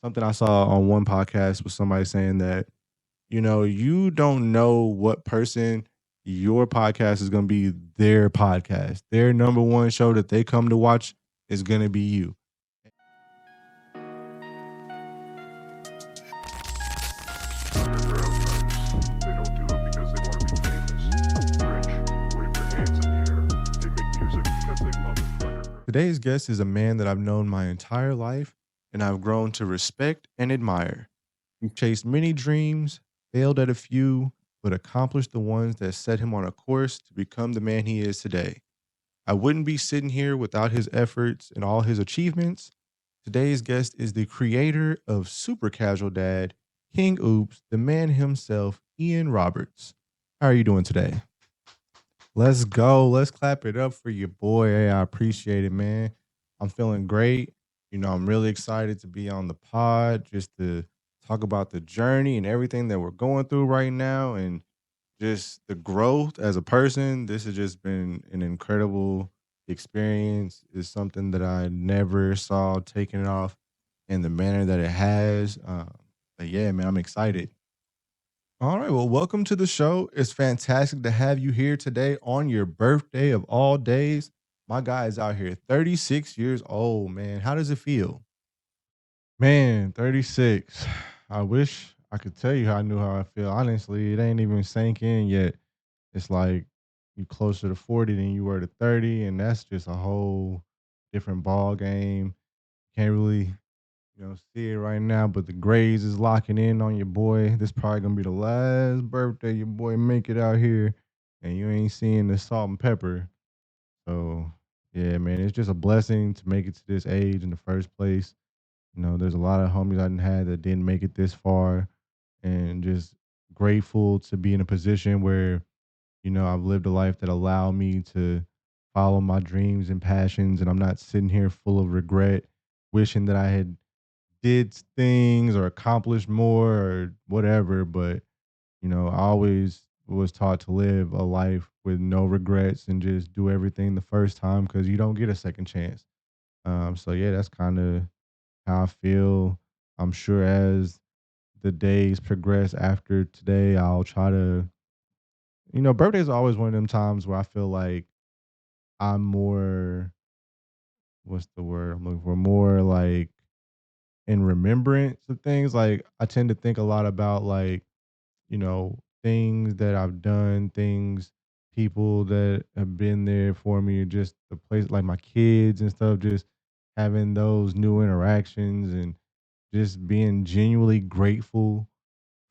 Something I saw on one podcast was somebody saying that, you don't know what person your podcast is going to be their podcast. Their number one show that they come to watch is going to be you. Underground types. They don't do it because they want to be famous, rich, wave their hands in the air. They make music because they love it. Underground. Today's guest is a man that I've known my entire life and I've grown to respect and admire. He chased many dreams, failed at a few, but accomplished the ones that set him on a course to become the man he is today. I wouldn't be sitting here without his efforts and all his achievements. Today's guest is the creator of Super Casual Dad, King Oops, the man himself, Ian Roberts. How are you doing today? Let's go. Let's clap it up for your boy. Hey, I appreciate it, man. I'm feeling great. I'm really excited to be on the pod just to talk about the journey and everything that we're going through right now and just the growth as a person. This has just been an incredible experience. It's something that I never saw taking off in the manner that it has. But yeah, man, I'm excited. All right. Well, welcome to the show. It's fantastic to have you here today on your birthday of all days. My guy is out here, 36 years old, man. How does it feel? Man, 36. I wish I could tell you how I knew how I feel. Honestly, it ain't even sank in yet. It's like you closer to 40 than you were to 30, and that's just a whole different ball game. Can't really, see it right now, but the grades is locking in on your boy. This probably gonna be the last birthday your boy make it out here, and you ain't seeing the salt and pepper. So yeah, man, it's just a blessing to make it to this age in the first place. There's a lot of homies I didn't had that didn't make it this far, and just grateful to be in a position where, I've lived a life that allowed me to follow my dreams and passions, and I'm not sitting here full of regret, wishing that I had did things or accomplished more or whatever. But, I always was taught to live a life with no regrets and just do everything the first time because you don't get a second chance. So yeah, that's kind of how I feel. I'm sure as the days progress after today, I'll try to, birthdays are always one of them times where I feel like I'm more, what's the word I'm looking for? More like in remembrance of things. Like I tend to think a lot about like, things that I've done, things, people that have been there for me, or just the place like my kids and stuff, just having those new interactions and just being genuinely grateful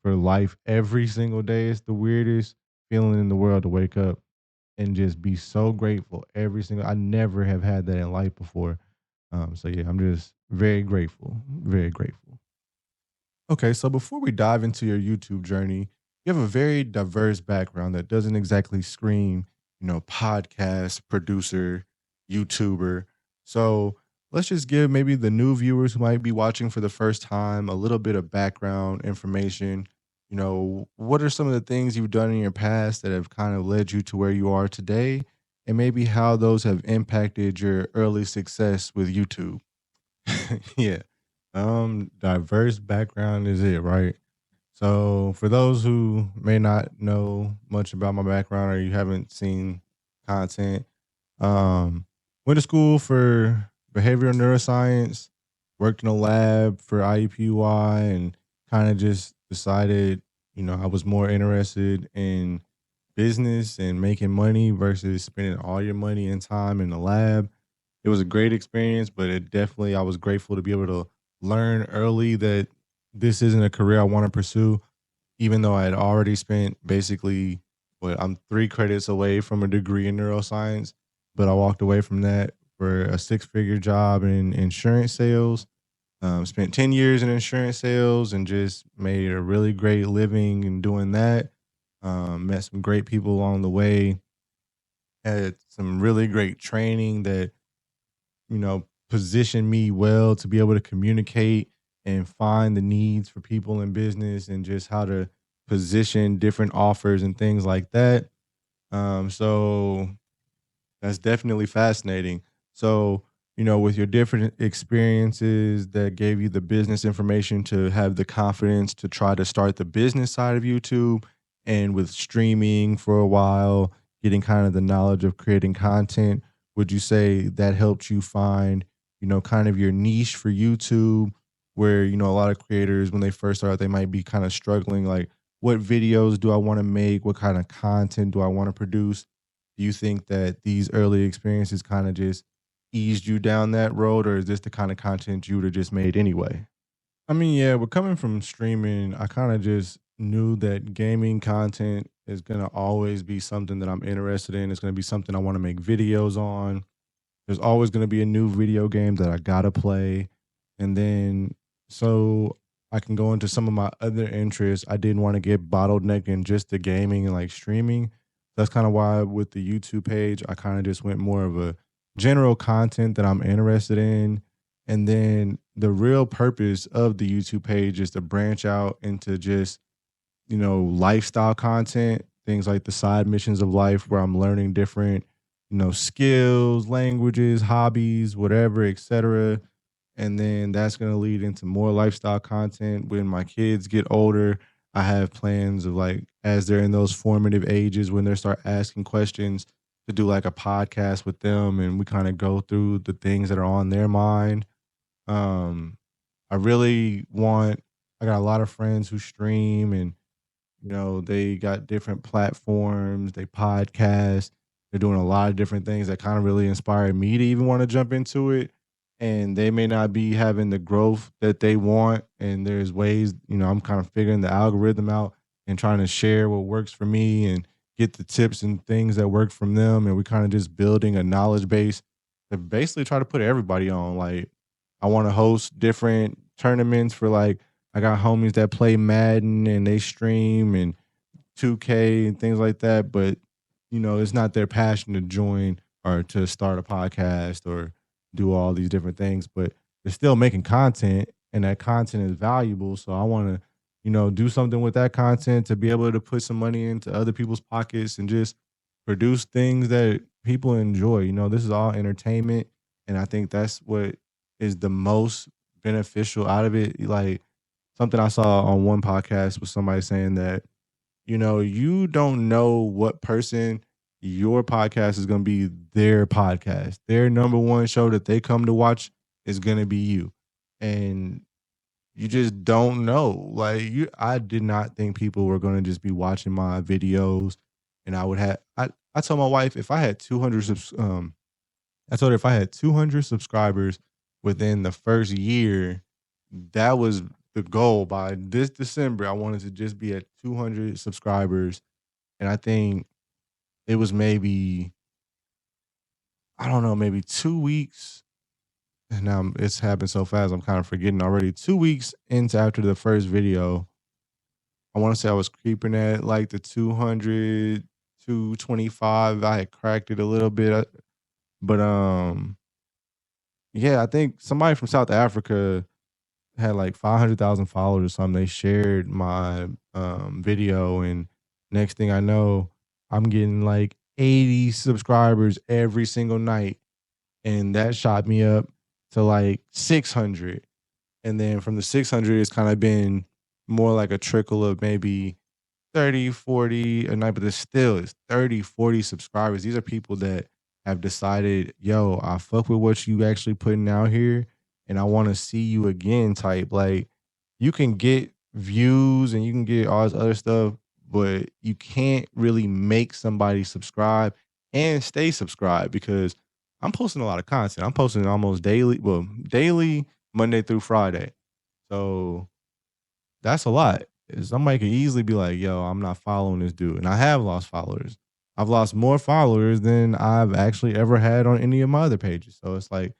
for life every single day. It's the weirdest feeling in the world to wake up and just be so grateful every single. I never have had that in life before. So yeah, I'm just very grateful, very grateful. Okay, so before we dive into your YouTube journey, you have a very diverse background that doesn't exactly scream, podcast producer, YouTuber. So let's just give maybe the new viewers who might be watching for the first time a little bit of background information. What are some of the things you've done in your past that have kind of led you to where you are today? And maybe how those have impacted your early success with YouTube. Yeah. Diverse background is it, right? So for those who may not know much about my background or you haven't seen content, um, went to school for behavioral neuroscience, worked in a lab for IUPUI, and kind of just decided, I was more interested in business and making money versus spending all your money and time in the lab. It was a great experience, but it definitely I was grateful to be able to learn early that this isn't a career I want to pursue, even though I had already spent basically what I'm 3 credits away from a degree in neuroscience, but I walked away from that for a six-figure job in insurance sales. Spent 10 years in insurance sales and just made a really great living in doing that. Met some great people along the way. Had some really great training that position me well to be able to communicate and find the needs for people in business and just how to position different offers and things like that. So that's definitely fascinating. So, with your different experiences that gave you the business information to have the confidence to try to start the business side of YouTube, and with streaming for a while, getting kind of the knowledge of creating content, would you say that helped you find, kind of your niche for YouTube, where, a lot of creators when they first start, they might be kind of struggling like, what videos do I want to make? What kind of content do I want to produce? Do you think that these early experiences kind of just eased you down that road, or is this the kind of content you would have just made anyway? I mean, yeah, but coming from streaming, I kind of just knew that gaming content is going to always be something that I'm interested in. It's going to be something I want to make videos on. There's always going to be a new video game that I got to play. And then, so I can go into some of my other interests. I didn't want to get bottlenecked in just the gaming and like streaming. That's kind of why with the YouTube page, I kind of just went more of a general content that I'm interested in. And then the real purpose of the YouTube page is to branch out into just, lifestyle content, things like the side missions of life where I'm learning different, skills, languages, hobbies, whatever, etc. And then that's going to lead into more lifestyle content when my kids get older. I have plans of like as they're in those formative ages when they start asking questions, to do like a podcast with them and we kind of go through the things that are on their mind. um I really want, I got a lot of friends who stream, and they got different platforms, they podcast, they're doing a lot of different things that kind of really inspired me to even want to jump into it. And they may not be having the growth that they want. And there's ways, I'm kind of figuring the algorithm out and trying to share what works for me and get the tips and things that work from them. And we kind of just building a knowledge base to basically try to put everybody on. Like, I want to host different tournaments for like, I got homies that play Madden and they stream and 2K and things like that, but it's not their passion to join or to start a podcast or do all these different things, but they're still making content and that content is valuable. So I want to, do something with that content to be able to put some money into other people's pockets and just produce things that people enjoy. This is all entertainment. And I think that's what is the most beneficial out of it. Like, something I saw on one podcast was somebody saying that, you don't know what person your podcast is going to be their podcast. Their number one show that they come to watch is going to be you. And you just don't know. Like, I did not think people were going to just be watching my videos, and I told my wife if I had 200 I told her if I had 200 subscribers within the first year, that was the goal. By this December, I wanted to just be at 200 subscribers. And I think it was maybe, I don't know, maybe 2 weeks. And now it's happened so fast, I'm kind of forgetting already. 2 weeks into after the first video, I want to say I was creeping at like the 200, 225. I had cracked it a little bit. But yeah, I think somebody from South Africa had like 500,000 followers or something. They shared my video, and next thing I know, I'm getting like 80 subscribers every single night, and that shot me up to like 600. And then from the 600, it's kind of been more like a trickle of maybe 30, 40 a night, but there's still it's 30, 40 subscribers. These are people that have decided, yo, I fuck with what you actually putting out here and I want to see you again type. Like, you can get views and you can get all this other stuff, but you can't really make somebody subscribe and stay subscribed because I'm posting a lot of content. I'm posting almost daily, well, daily, Monday through Friday. So that's a lot. Somebody could easily be like, yo, I'm not following this dude. And I have lost followers. I've lost more followers than I've actually ever had on any of my other pages. So it's like,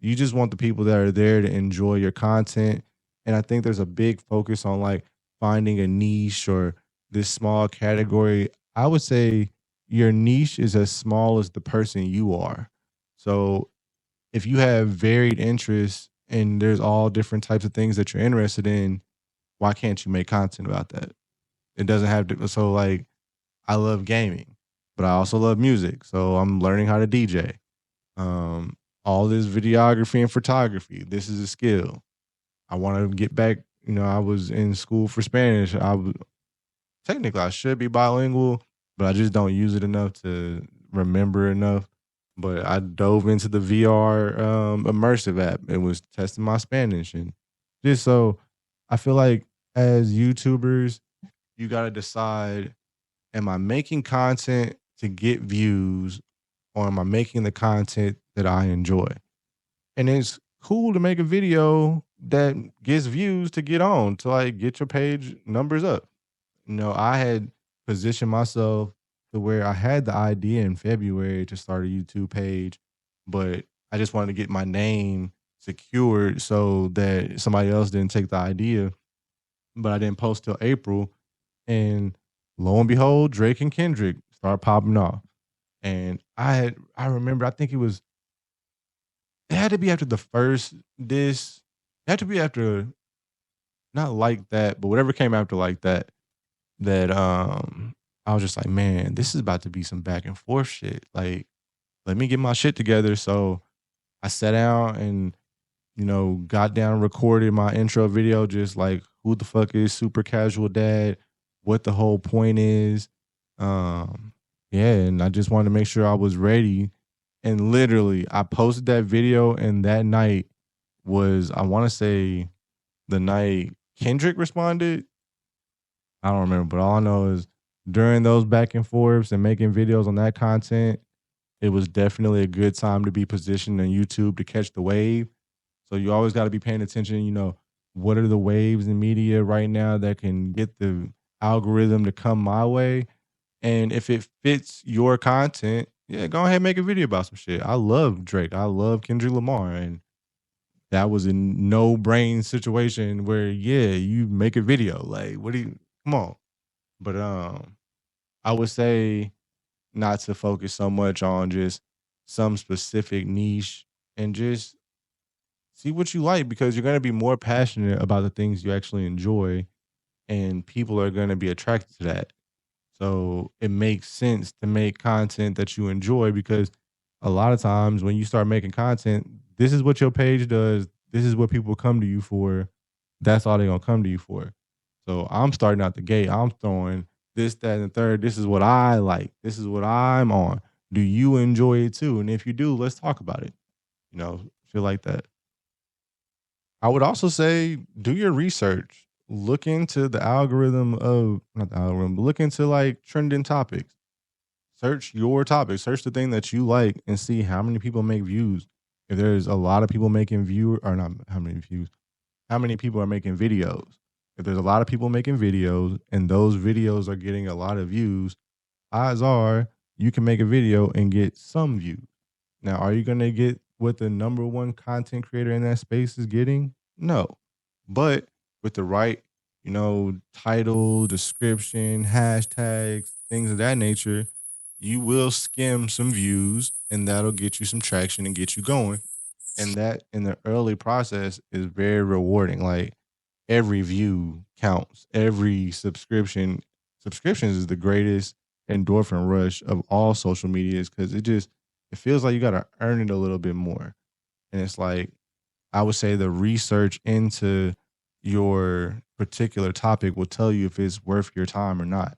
you just want the people that are there to enjoy your content. And I think there's a big focus on like finding a niche or this small category. I would say your niche is as small as the person you are. So if you have varied interests and there's all different types of things that you're interested in, why can't you make content about that? It doesn't have to. So like, I love gaming, but I also love music. So I'm learning how to DJ. all this videography and photography. This is a skill. I want to get back. I was in school for Spanish. Technically I should be bilingual, but I just don't use it enough to remember enough. But I dove into the VR immersive app and was testing my Spanish, and just so I feel like as YouTubers, you got to decide: am I making content to get views, or am I making the content that I enjoy? And it's cool to make a video that gets views to get on to like get your page numbers up. I had positioned myself to where I had the idea in February to start a YouTube page, but I just wanted to get my name secured so that somebody else didn't take the idea. But I didn't post till April, and lo and behold, Drake and Kendrick started popping off. And I remember, I think it had to be after the first diss. It had to be after, not like that, but whatever came after like that, I was just like, man, this is about to be some back and forth shit. Like, let me get my shit together. So I sat down and, got down, recorded my intro video, just like who the fuck is Super Casual Dad, what the whole point is. Um, yeah, and I just wanted to make sure I was ready. And literally, I posted that video, and that night was, I want to say, the night Kendrick responded. I don't remember, but all I know is during those back and forths and making videos on that content, it was definitely a good time to be positioned on YouTube to catch the wave. So you always got to be paying attention. What are the waves in media right now that can get the algorithm to come my way? And if it fits your content, yeah, go ahead and make a video about some shit. I love Drake. I love Kendrick Lamar. And that was a no brain situation where, yeah, you make a video. Like, what do you, come on. But I would say not to focus so much on just some specific niche, and just see what you like, because you're going to be more passionate about the things you actually enjoy, and people are going to be attracted to that. So it makes sense to make content that you enjoy, because a lot of times when you start making content, this is what your page does. This is what people come to you for. That's all they're going to come to you for. So I'm starting out the gate. I'm throwing this, that, and the third. This is what I like. This is what I'm on. Do you enjoy it too? And if you do, let's talk about it. Feel like that. I would also say do your research. Look into the algorithm of, not the algorithm, but look into like trending topics. Search your topic. Search the thing that you like and see how many people make views. If there's a lot of people making view, or not how many views, how many people are making videos. If there's a lot of people making videos and those videos are getting a lot of views, odds are you can make a video and get some views. Now, are you going to get what the number one content creator in that space is getting? No. But with the right, title, description, hashtags, things of that nature, you will skim some views, and that'll get you some traction and get you going. And that in the early process is very rewarding. Like, every view counts. Every subscriptions is the greatest endorphin rush of all social medias, because it feels like you got to earn it a little bit more. And it's like, I would say the research into your particular topic will tell you if it's worth your time or not.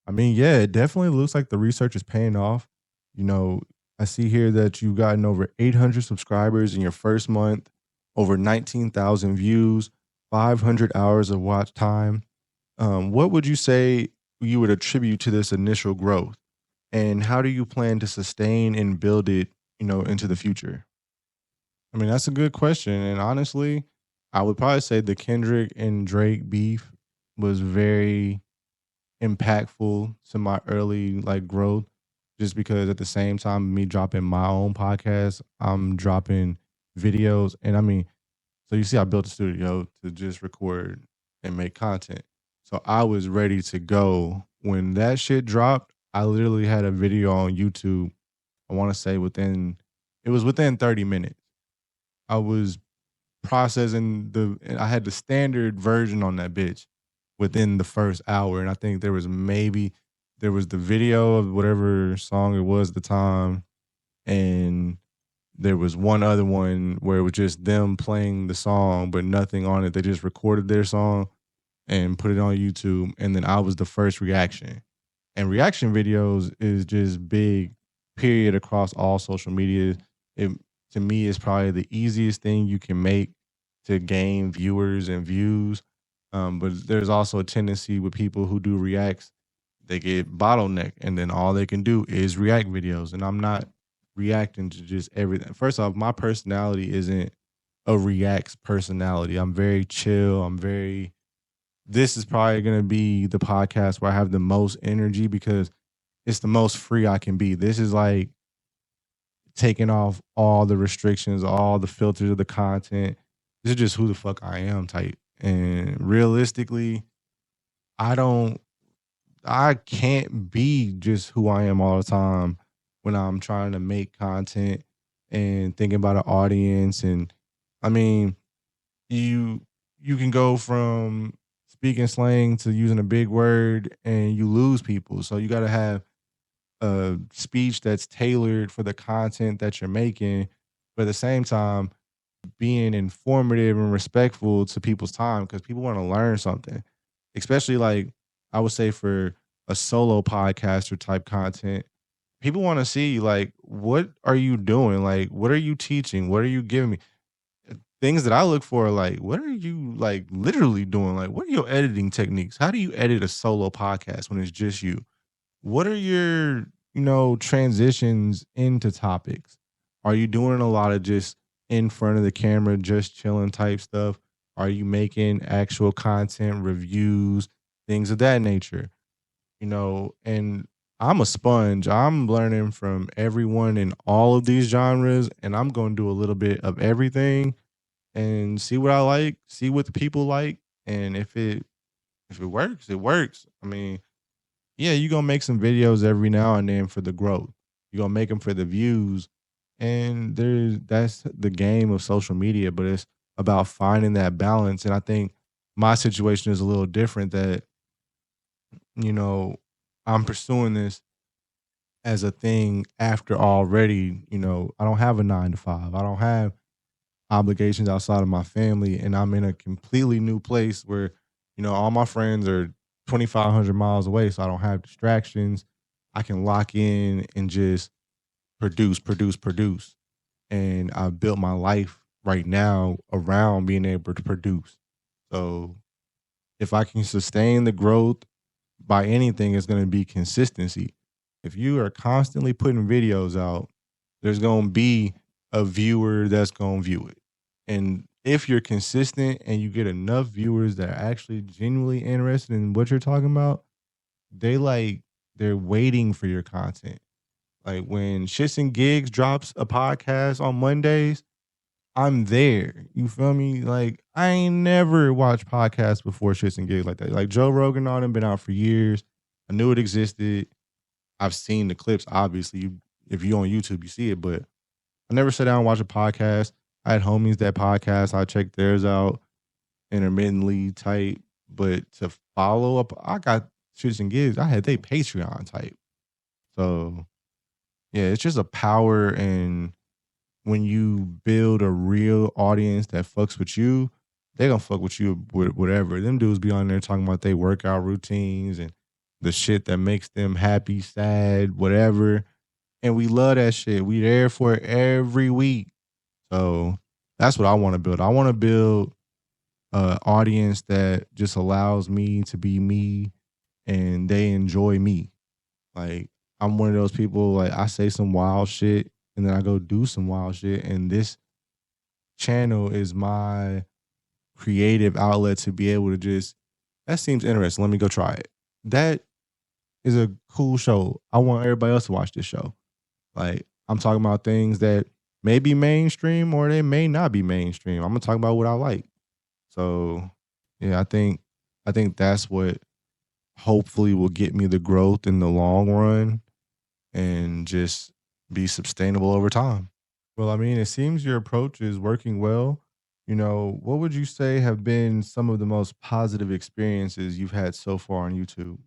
I mean, yeah, it definitely looks like the research is paying off. You know, I see here that you've gotten over 800 subscribers in your first month, over 19,000 views, 500 hours of watch time. What would you say you would attribute to this initial growth? And how do you plan to sustain and build it, into the future? I mean, that's a good question. And honestly, I would probably say the Kendrick and Drake beef was very impactful to my early like growth, just because at the same time me dropping my own podcast, I'm dropping videos. And I mean, so you see, I built a studio to just record and make content. So I was ready to go when that shit dropped. I literally had a video on YouTube. I want to say within 30 minutes. I was processing I had the standard version on that bitch within the first hour. And I think there was the video of whatever song it was at the time, and There was one other one where it was just them playing the song, but nothing on it. They just recorded their song and put it on YouTube, and then I was the first reaction. And reaction videos is just big, period, across all social media. It to me is probably the easiest thing you can make to gain viewers and views. But there's also a tendency with people who do reacts, they get bottleneck, and then all they can do is react videos. And I'm not reacting to just everything. First off, my personality isn't a reacts personality. I'm very chill. This is probably going to be the podcast where I have the most energy because it's the most free I can be. This is like taking off all the restrictions, all the filters of the content. This is just who the fuck I am type. And realistically, I don't I can't be just who I am all the time when I'm trying to make content and thinking about an audience. And I mean, you you can go from speaking slang to using a big word and you lose people. So you got to have a speech that's tailored for the content that you're making, but at the same time being informative and respectful to people's time because people want to learn something. Especially like I would say for a solo podcaster type content, people want to see like what are you doing? Like what are you teaching? What are you giving me? Things that I look for are like, what are you like literally doing? Like, what are your editing techniques? How do you edit a solo podcast when it's just you? What are your, transitions into topics? Are you doing a lot of just in front of the camera, just chilling type stuff? Are you making actual content, reviews, things of that nature? And I'm a sponge. I'm learning from everyone in all of these genres, and I'm going to do a little bit of everything and see what I like, see what the people like, and if it works, it works. I mean, yeah, you're gonna make some videos every now and then for the growth. You're gonna make them for the views, and that's the game of social media. But it's about finding that balance. And I think my situation is a little different. That you know, I'm pursuing this as a thing after already. I don't have a 9 to 5. I don't have obligations outside of my family, and I'm in a completely new place where all my friends are 2,500 miles away, so I don't have distractions. I can lock in and just produce, produce, produce. And I built my life right now around being able to produce. So if I can sustain the growth by anything, it's going to be consistency. If you are constantly putting videos out, there's going to be a viewer that's going to view it. And if you're consistent and you get enough viewers that are actually genuinely interested in what you're talking about, they're waiting for your content. Like when Shits and Gigs drops a podcast on Mondays, I'm there. You feel me? Like I ain't never watched podcasts before Shits and Gigs like that. Like Joe Rogan on them been out for years. I knew it existed. I've seen the clips. Obviously, if you on YouTube, you see it. But I never sat down and watched a podcast. I had homies that podcast. I checked theirs out intermittently type. But to follow up, I got Shits and Gigs. I had they Patreon type. So yeah, it's just a power, and when you build a real audience that fucks with you, they gonna fuck with you with whatever. Them dudes be on there talking about their workout routines and the shit that makes them happy, sad, whatever. And we love that shit. We there for it every week. So that's what I want to build. I want to build an audience that just allows me to be me and they enjoy me. Like I'm one of those people, like I say some wild shit and then I go do some wild shit. And this channel is my creative outlet to be able to just, that seems interesting. Let me go try it. That is a cool show. I want everybody else to watch this show. Like I'm talking about things that may be mainstream or they may not be mainstream. I'm gonna talk about what I like. So yeah, I think that's what hopefully will get me the growth in the long run and just be sustainable over time. Well, I mean, it seems your approach is working well. What would you say have been some of the most positive experiences you've had so far on YouTube?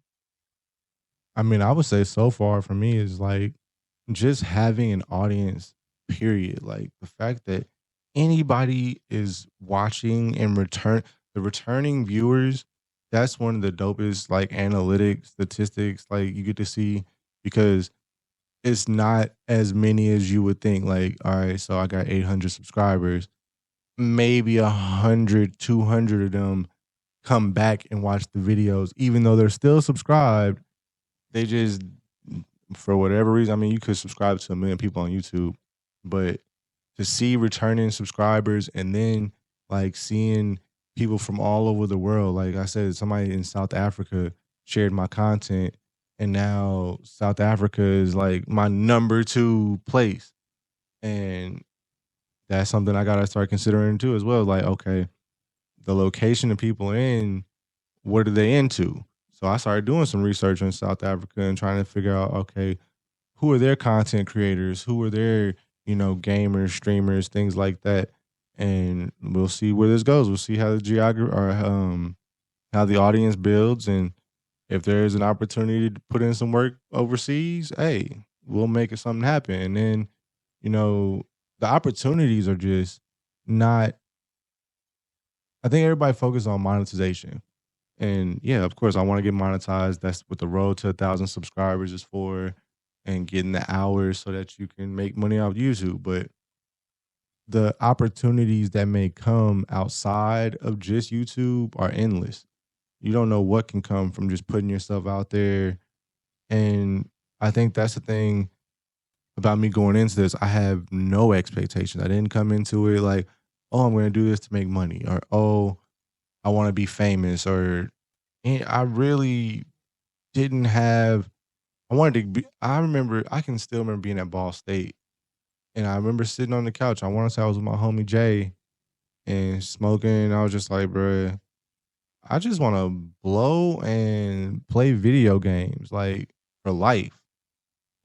I mean, I would say so far for me is like just having an audience period. Like the fact that anybody is watching and the returning viewers, that's one of the dopest like analytic statistics like you get to see because it's not as many as you would think. Like, all right, so I got 800 subscribers. Maybe 100, 200 of them come back and watch the videos, even though they're still subscribed. They just, for whatever reason, I mean, you could subscribe to a million people on YouTube, but to see returning subscribers and then like seeing people from all over the world, like I said, somebody in South Africa shared my content, and now South Africa is like my number two place. And that's something I gotta start considering too as well. Like, okay, the location of people in, what are they into? So I started doing some research in South Africa and trying to figure out, okay, who are their content creators? Who are their, gamers, streamers, things like that. And we'll see where this goes. We'll see how the geography or how the audience builds. And if there's an opportunity to put in some work overseas, hey, we'll make it something happen. And then, you know, the opportunities are just not, I think everybody focuses on monetization. And yeah, of course, I want to get monetized. That's what the road to 1,000 subscribers is for, and getting the hours so that you can make money off YouTube. But the opportunities that may come outside of just YouTube are endless. You don't know what can come from just putting yourself out there. And I think that's the thing about me going into this. I have no expectations. I didn't come into it like, oh, I'm going to do this to make money, or oh, I want to be famous, or I really didn't have. I wanted to be. I remember. I can still remember being at Ball State, and I remember sitting on the couch. I want to say I was with my homie Jay and smoking. I was just like, bruh, I just want to blow and play video games like for life.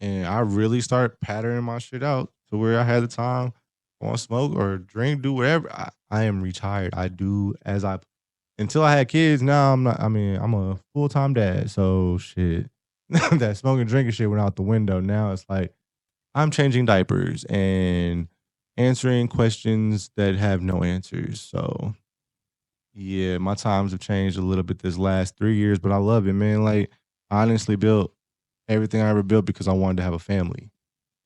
And I really start patterning my shit out to where I had the time. I want to smoke or drink, do whatever. I am retired. I do as I until I had kids. Now I'm not. I mean, I'm a full time dad, so shit. That smoking drinking shit went out the window. Now it's like I'm changing diapers and answering questions that have no answers. So yeah, my times have changed a little bit this last 3 years, but I love it, man. Like I honestly built everything I ever built because I wanted to have a family.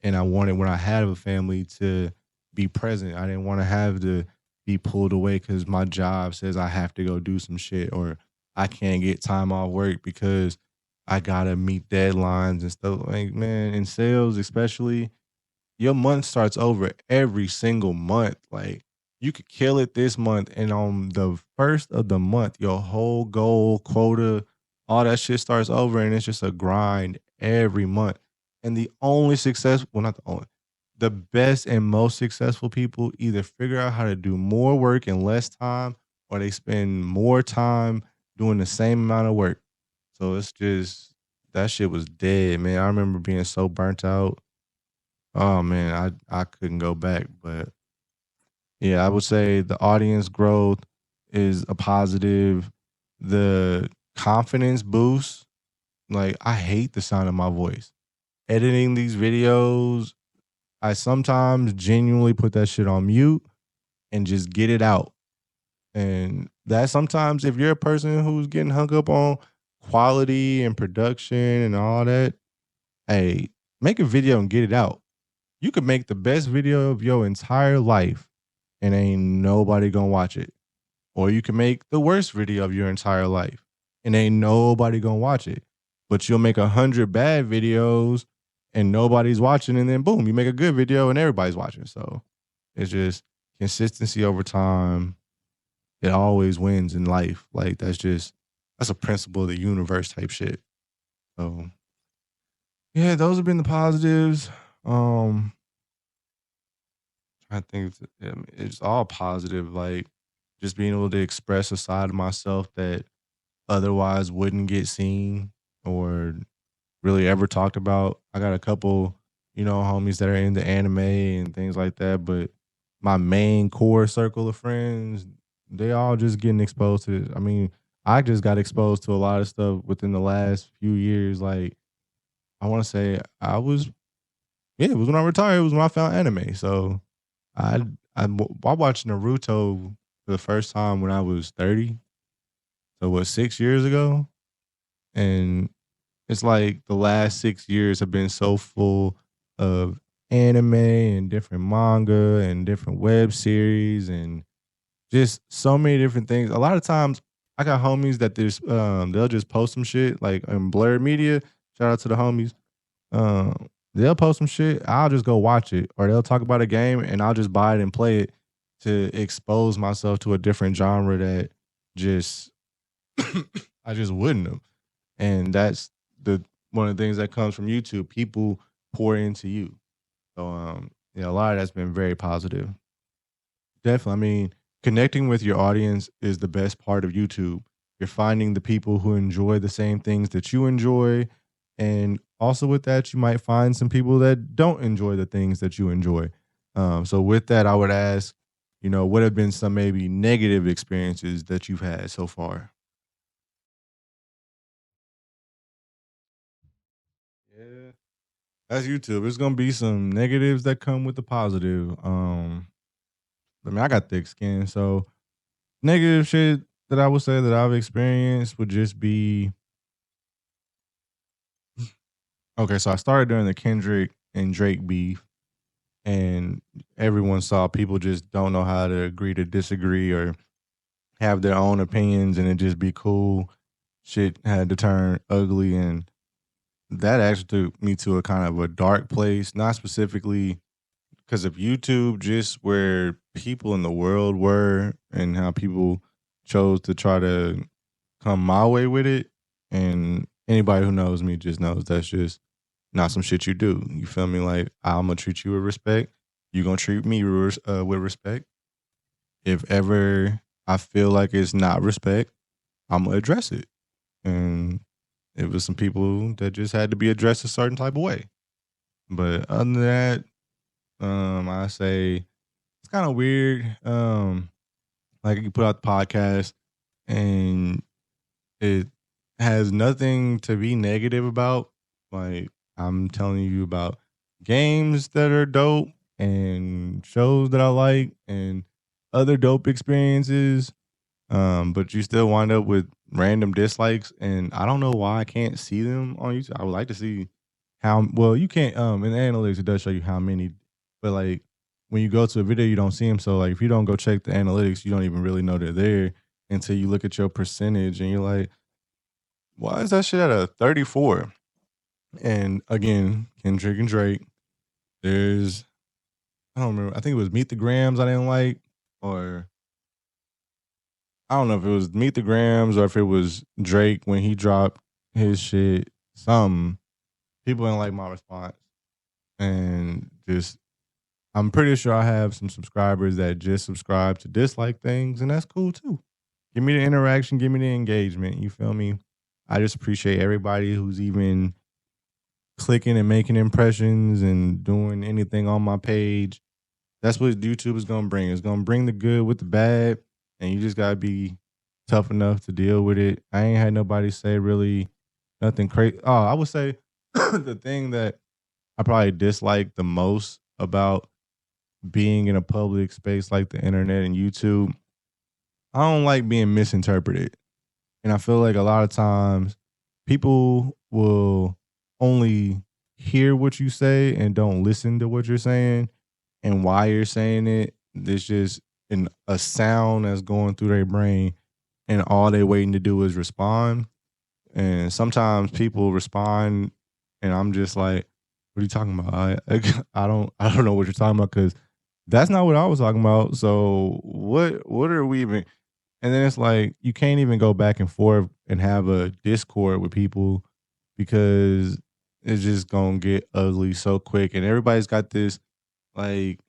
And I wanted when I had a family to be present. I didn't want to have to be pulled away because my job says I have to go do some shit, or I can't get time off work because I gotta meet deadlines and stuff. Like, man, in sales especially, your month starts over every single month. Like you could kill it this month, and on the first of the month, your whole goal, quota, all that shit starts over, and it's just a grind every month. And the only success, well, not the only, the best and most successful people either figure out how to do more work in less time, or they spend more time doing the same amount of work. So it's just that shit was dead, man. I remember being so burnt out. Oh man, I couldn't go back. But yeah, I would say the audience growth is a positive. The confidence boost, like I hate the sound of my voice. Editing these videos, I sometimes genuinely put that shit on mute and just get it out. And that sometimes if you're a person who's getting hung up on quality and production and all that, hey, make a video and get it out. You could make the best video of your entire life and ain't nobody gonna watch it. Or you can make the worst video of your entire life and ain't nobody gonna watch it. But you'll make 100 bad videos and nobody's watching, and then boom, you make a good video and everybody's watching. So it's just consistency over time. It always wins in life. Like that's a principle of the universe type shit. So yeah, those have been the positives. I think it's all positive. Like just being able to express a side of myself that otherwise wouldn't get seen or really ever talked about. I got a couple, homies that are into anime and things like that, but my main core circle of friends, they all just getting exposed to this. I mean, I just got exposed to a lot of stuff within the last few years. Like, I want to say I was Yeah, it was when I retired. It was when I found anime. So I I watched Naruto for the first time when I was 30. So what, 6 years ago? And it's like the last 6 years have been so full of anime and different manga and different web series and just so many different things. A lot of times I got homies that they'll just post some shit like in Blurred Media. Shout out to the homies. They'll post some shit. I'll just go watch it, or they'll talk about a game, and I'll just buy it and play it to expose myself to a different genre that just I just wouldn't have. And that's the one of the things that comes from YouTube. People pour into you. So yeah, a lot of that's been very positive. Definitely. I mean, connecting with your audience is the best part of YouTube. You're finding the people who enjoy the same things that you enjoy. And also with that, you might find some people that don't enjoy the things that you enjoy. So with that, I would ask, what have been some maybe negative experiences that you've had so far? Yeah. That's YouTube. There's gonna be some negatives that come with the positive. I mean, I got thick skin, so negative shit that I would say that I've experienced would just be okay. So I started during the Kendrick and Drake beef, and everyone saw people just don't know how to agree to disagree or have their own opinions, and it just be cool. Shit had to turn ugly, and that actually took me to a kind of a dark place. Not specifically because of YouTube, just where people in the world were and how people chose to try to come my way with it. And anybody who knows me just knows that's just not some shit you do. You feel me? Like, I'm gonna treat you with respect. You gonna treat me with respect. If ever I feel like it's not respect, I'm gonna address it. And it was some people that just had to be addressed a certain type of way. But other than that, I say it's kind of weird. Like you put out the podcast and it has nothing to be negative about. Like I'm telling you about games that are dope and shows that I like and other dope experiences. But you still wind up with random dislikes, and I don't know why I can't see them on YouTube. I would like to see how well you can't. In the analytics, it does show you how many, but like when you go to a video, you don't see them. So like if you don't go check the analytics, you don't even really know they're there until you look at your percentage, and you're like, why is that shit at a 34? And again, Kendrick and Drake. There's I don't remember. I think it was Meet the Grams I didn't like, or I don't know if it was Meet the Grams or if it was Drake when he dropped his shit. Some people didn't like my response, and just I'm pretty sure I have some subscribers that just subscribe to dislike things, and that's cool too. Give me the interaction, give me the engagement. You feel me? I just appreciate everybody who's even clicking and making impressions and doing anything on my page. That's what YouTube is gonna bring. It's gonna bring the good with the bad, and you just gotta be tough enough to deal with it. I ain't had nobody say really nothing crazy. Oh, I would say the thing that I probably dislike the most about being in a public space like the internet and YouTube, I don't like being misinterpreted. And I feel like a lot of times people will only hear what you say and don't listen to what you're saying and why you're saying it. There's just a sound that's going through their brain, and all they're waiting to do is respond. And sometimes people respond, and I'm just like, "What are you talking about? I don't know what you're talking about because that's not what I was talking about. So what are we even?" And then it's like you can't even go back and forth and have a discord with people because it's just gonna get ugly so quick. And everybody's got this like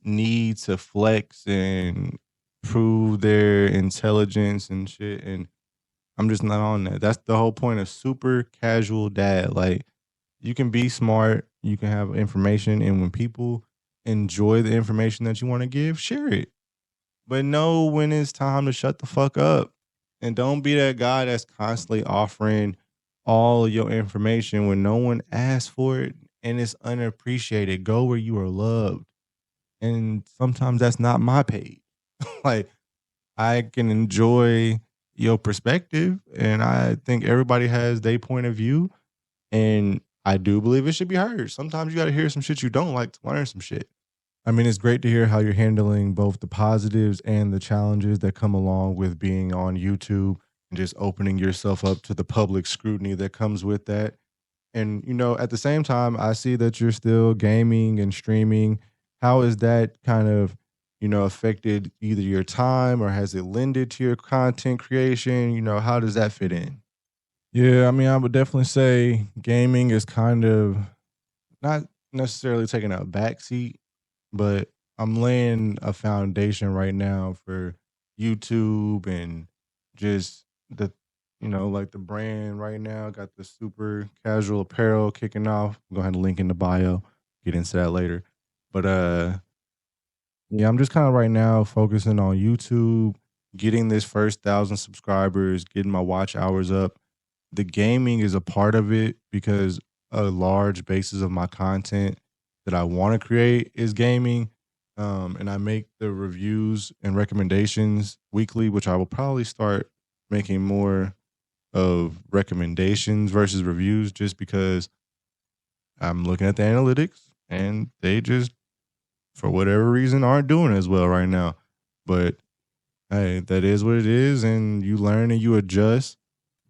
need to flex and prove their intelligence and shit. And I'm just not on that. That's the whole point of super casual dad. Like you can be smart, you can have information, and when people enjoy the information that you want to give, share it. But know when it's time to shut the fuck up. And don't be that guy that's constantly offering all your information when no one asked for it. and it's unappreciated. Go where you are loved. And sometimes that's not my page. Like I can enjoy your perspective, and I think everybody has their point of view, and I do believe it should be heard. Sometimes you got to hear some shit you don't like to learn some shit. I mean, it's great to hear how you're handling both the positives and the challenges that come along with being on YouTube and just opening yourself up to the public scrutiny that comes with that. And, at the same time, I see that you're still gaming and streaming. How has that kind of, affected either your time or has it lended to your content creation? How does that fit in? Yeah, I mean, I would definitely say gaming is kind of not necessarily taking a backseat, but I'm laying a foundation right now for YouTube and just like the brand right now. Got the super casual apparel kicking off. Go ahead and link in the bio. Get into that later. But yeah, I'm just kind of right now focusing on YouTube, getting this first 1,000 subscribers, getting my watch hours up. The gaming is a part of it because a large basis of my content that I want to create is gaming. And I make the reviews and recommendations weekly, which I will probably start making more of recommendations versus reviews just because I'm looking at the analytics and they just, for whatever reason, aren't doing as well right now. But hey, that is what it is. And you learn and you adjust.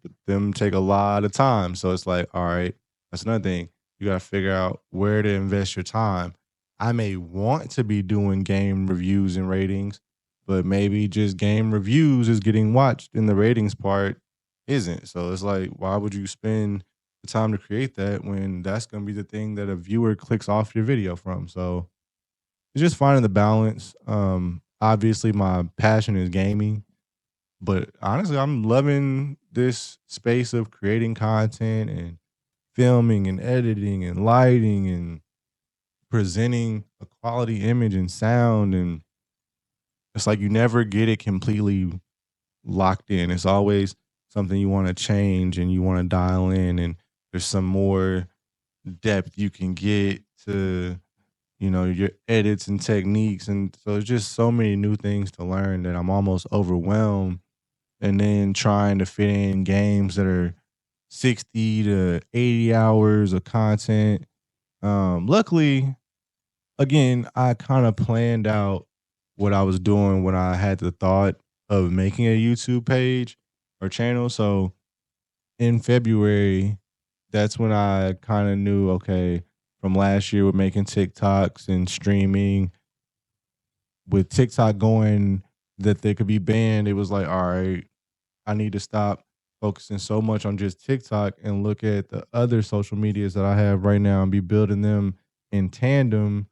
But them take a lot of time. So it's like, all right, that's another thing. You got to figure out where to invest your time. I may want to be doing game reviews and ratings, but maybe just game reviews is getting watched and the ratings part isn't. So it's like, why would you spend the time to create that when that's going to be the thing that a viewer clicks off your video from? So it's just finding the balance. Obviously, my passion is gaming, but honestly, I'm loving this space of creating content and filming and editing and lighting and presenting a quality image and sound. And it's like you never get it completely locked in. It's always something you want to change and you want to dial in. And there's some more depth you can get to, your edits and techniques. And so it's just so many new things to learn that I'm almost overwhelmed, and then trying to fit in games that are 60 to 80 hours of content. Luckily, again, I kind of planned out what I was doing when I had the thought of making a YouTube page or channel. So in February, that's when I kind of knew, okay, from last year with making TikToks and streaming, with TikTok going that they could be banned, it was like, all right, I need to stop focusing so much on just TikTok and look at the other social medias that I have right now and be building them in tandem.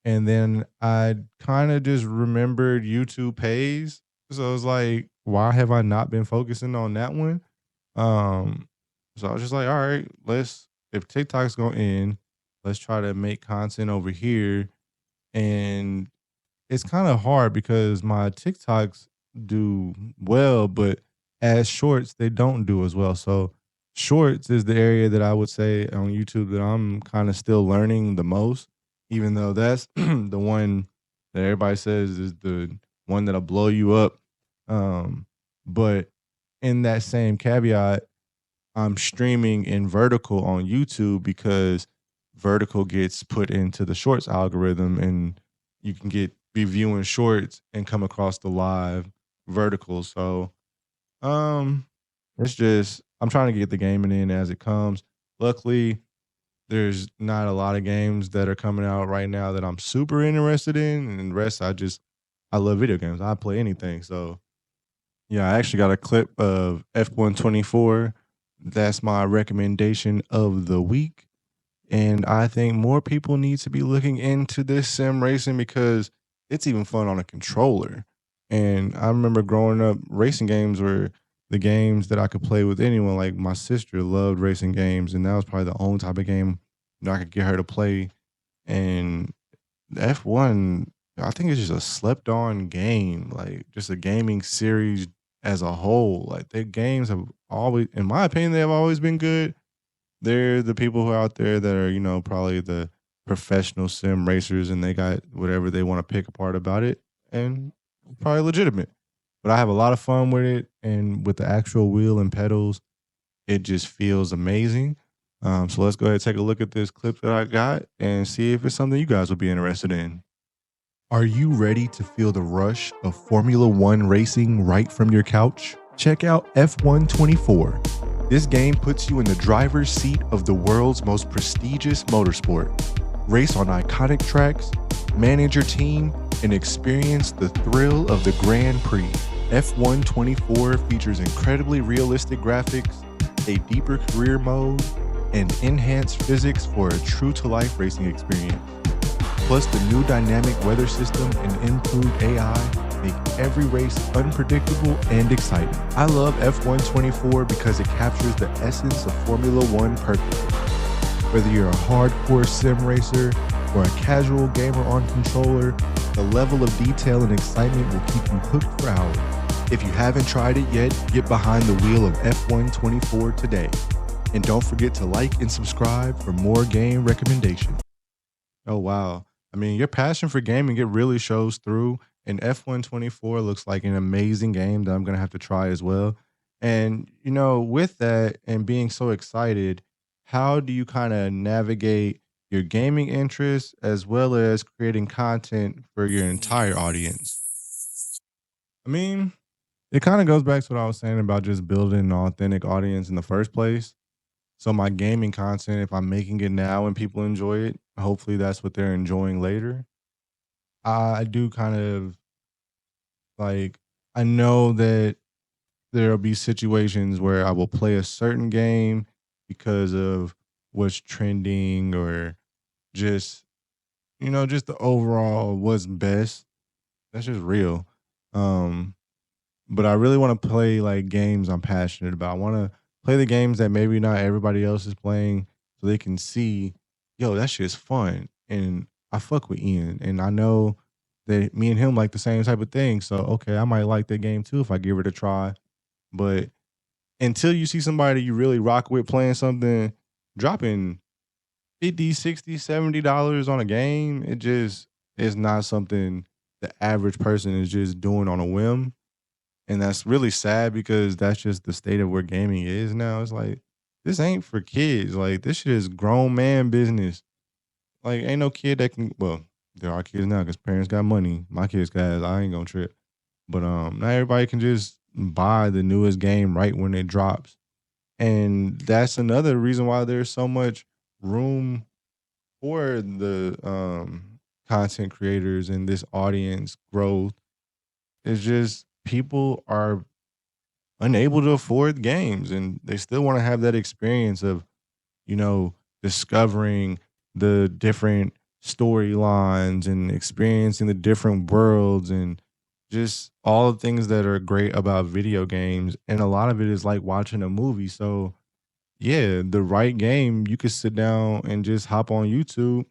And then I kind of just remembered YouTube pays. So I was like, why have I not been focusing on that one? Um, so I was just like, all right, if TikTok's going to end, let's try to make content over here. And it's kind of hard because my TikToks do well, but as shorts, they don't do as well. So shorts is the area that I would say on YouTube that I'm kind of still learning the most, even though that's the one that everybody says is the one that'll blow you up. But in that same caveat, I'm streaming in vertical on YouTube because vertical gets put into the shorts algorithm and you can be viewing shorts and come across the live vertical. So um it's just I'm trying to get the gaming in as it comes. Luckily, there's not a lot of games that are coming out right now that I'm super interested in, and the rest I love video games. I play anything. So yeah, I actually got a clip of F124. That's my recommendation of the week. And I think more people need to be looking into this sim racing because it's even fun on a controller. And I remember growing up, racing games were the games that I could play with anyone. Like my sister loved racing games, and that was probably the only type of game I could get her to play. And F1, I think it's just a slept on game, like just a gaming series as a whole. Like their games have always, in my opinion, they have always been good, They're the people who are out there that are, probably the professional sim racers and they got whatever they want to pick apart about it and probably legitimate. But I have a lot of fun with it and with the actual wheel and pedals, it just feels amazing. So let's go ahead and take a look at this clip that I got and see if it's something you guys would be interested in. Are you ready to feel the rush of Formula One racing right from your couch? Check out F124. This game puts you in the driver's seat of the world's most prestigious motorsport. Race on iconic tracks, manage your team, and experience the thrill of the Grand Prix. F124 features incredibly realistic graphics, a deeper career mode, and enhanced physics for a true-to-life racing experience. Plus, the new dynamic weather system and improved AI make every race unpredictable and exciting. I love F124 because it captures the essence of Formula One perfectly. Whether you're a hardcore sim racer or a casual gamer on controller, the level of detail and excitement will keep you hooked for hours. If you haven't tried it yet, get behind the wheel of F124 today. And don't forget to like and subscribe for more game recommendations. Oh, wow. I mean, your passion for gaming, it really shows through. And F124 looks like an amazing game that I'm going to have to try as well. And, with that and being so excited, how do you kind of navigate your gaming interests as well as creating content for your entire audience? I mean, it kind of goes back to what I was saying about just building an authentic audience in the first place. So my gaming content, if I'm making it now and people enjoy it, hopefully that's what they're enjoying later. I do kind of like I know that there'll be situations where I will play a certain game because of what's trending or just just the overall what's best. That's just real. Um but I really want to play like games I'm passionate about. I want to play the games that maybe not everybody else is playing so they can see, yo, that shit's fun. And I fuck with Ian. And I know that me and him like the same type of thing. So, okay, I might like that game too if I give it a try. But until you see somebody you really rock with playing something, dropping 50, 60, $70 on a game, it just is not something the average person is just doing on a whim, and that's really sad because that's just the state of where gaming is now. It's like, this ain't for kids. Like, this shit is grown man business. Like, ain't no kid that can, well, there are kids now because parents got money. My kids got, I ain't gonna trip. But not everybody can just buy the newest game right when it drops. And that's another reason why there's so much room for the content creators and this audience growth. It's just people are unable to afford games and they still want to have that experience of, you know, discovering the different storylines and experiencing the different worlds and just all the things that are great about video games. And a lot of it is like watching a movie. So, yeah, the right game, you could sit down and just hop on YouTube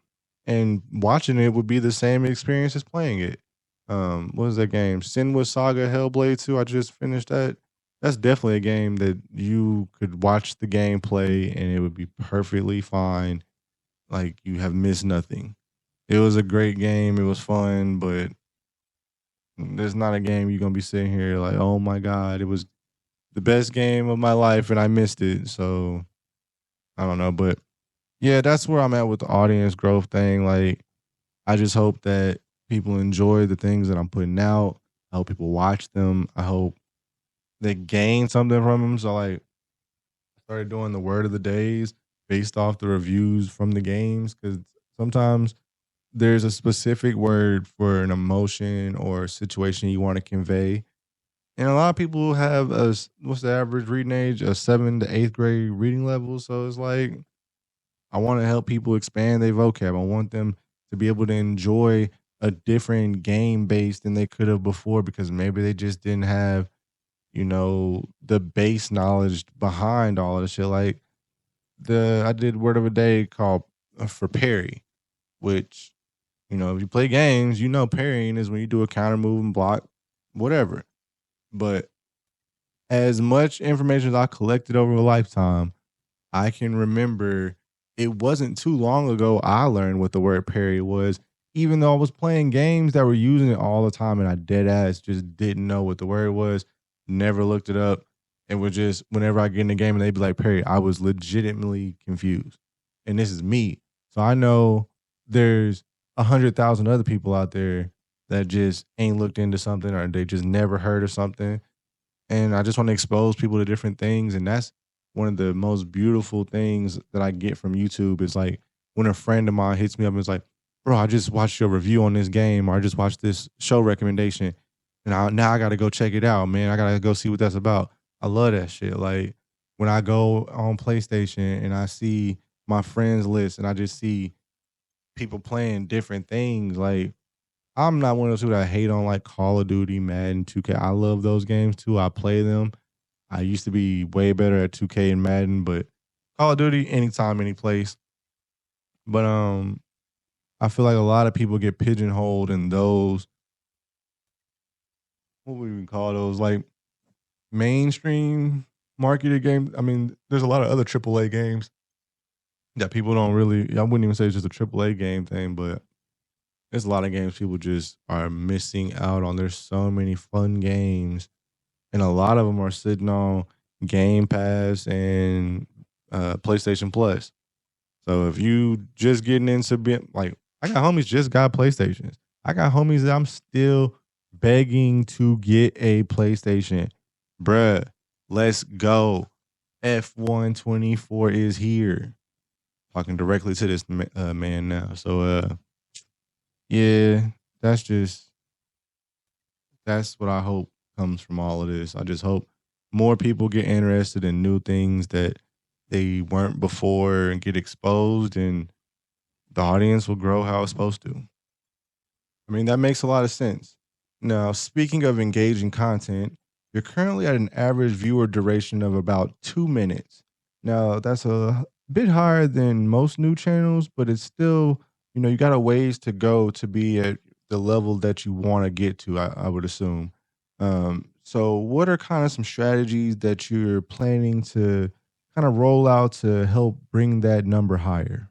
and watching it would be the same experience as playing it. What was that game? Senua Saga Hellblade 2. I just finished that. That's definitely a game that you could watch the gameplay and it would be perfectly fine. Like you have missed nothing. It was a great game. It was fun, but there's not a game you're gonna be sitting here like, oh my god, it was the best game of my life and I missed it. So I don't know, but yeah, that's where I'm at with the audience growth thing. Like, I just hope that people enjoy the things that I'm putting out. I hope people watch them. I hope they gain something from them. So, like, I started doing the word of the days based off the reviews from the games because sometimes there's a specific word for an emotion or situation you want to convey. And a lot of people have what's the average reading age? A 7th to 8th grade reading level. So it's like, I want to help people expand their vocab. I want them to be able to enjoy a different game base than they could have before because maybe they just didn't have, the base knowledge behind all of the shit. Like I did word of a day called for parry, which, if you play games, parrying is when you do a counter move and block, whatever. But as much information as I collected over a lifetime, I can remember it wasn't too long ago I learned what the word parry was, even though I was playing games that were using it all the time and I dead ass just didn't know what the word was, never looked it up, and was just whenever I get in the game and they'd be like parry, I was legitimately confused. And this is me. So I know there's 100,000 other people out there that just ain't looked into something or they just never heard of something. And I just want to expose people to different things. And that's one of the most beautiful things that I get from YouTube is like when a friend of mine hits me up and is like, bro, I just watched your review on this game or I just watched this show recommendation and now I got to go check it out, man. I got to go see what that's about. I love that shit. Like when I go on PlayStation and I see my friends list and I just see people playing different things, like I'm not one of those people that hate on like Call of Duty, Madden, 2K. I love those games too. I play them. I used to be way better at 2K and Madden, but Call of Duty anytime, any place. But I feel like a lot of people get pigeonholed in those, what would we even call those, like mainstream marketed games. I mean, there's a lot of other AAA games that people don't really. I wouldn't even say it's just a AAA game thing, but there's a lot of games people just are missing out on. There's so many fun games, and a lot of them are sitting on Game Pass and PlayStation Plus. So if you just getting into being like, I got homies just got PlayStations. I got homies that I'm still begging to get a PlayStation. Bruh, let's go. F124 is here. Talking directly to this man now. So yeah, that's just that's what I hope comes from all of this. I just hope more people get interested in new things that they weren't before and get exposed, and the audience will grow how it's supposed to. I mean, that makes a lot of sense. Now, speaking of engaging content, you're currently at an average viewer duration of about 2 minutes. Now, that's a bit higher than most new channels, but it's still, you got a ways to go to be at the level that you want to get to, I would assume. So, what are kind of some strategies that you're planning to kind of roll out to help bring that number higher?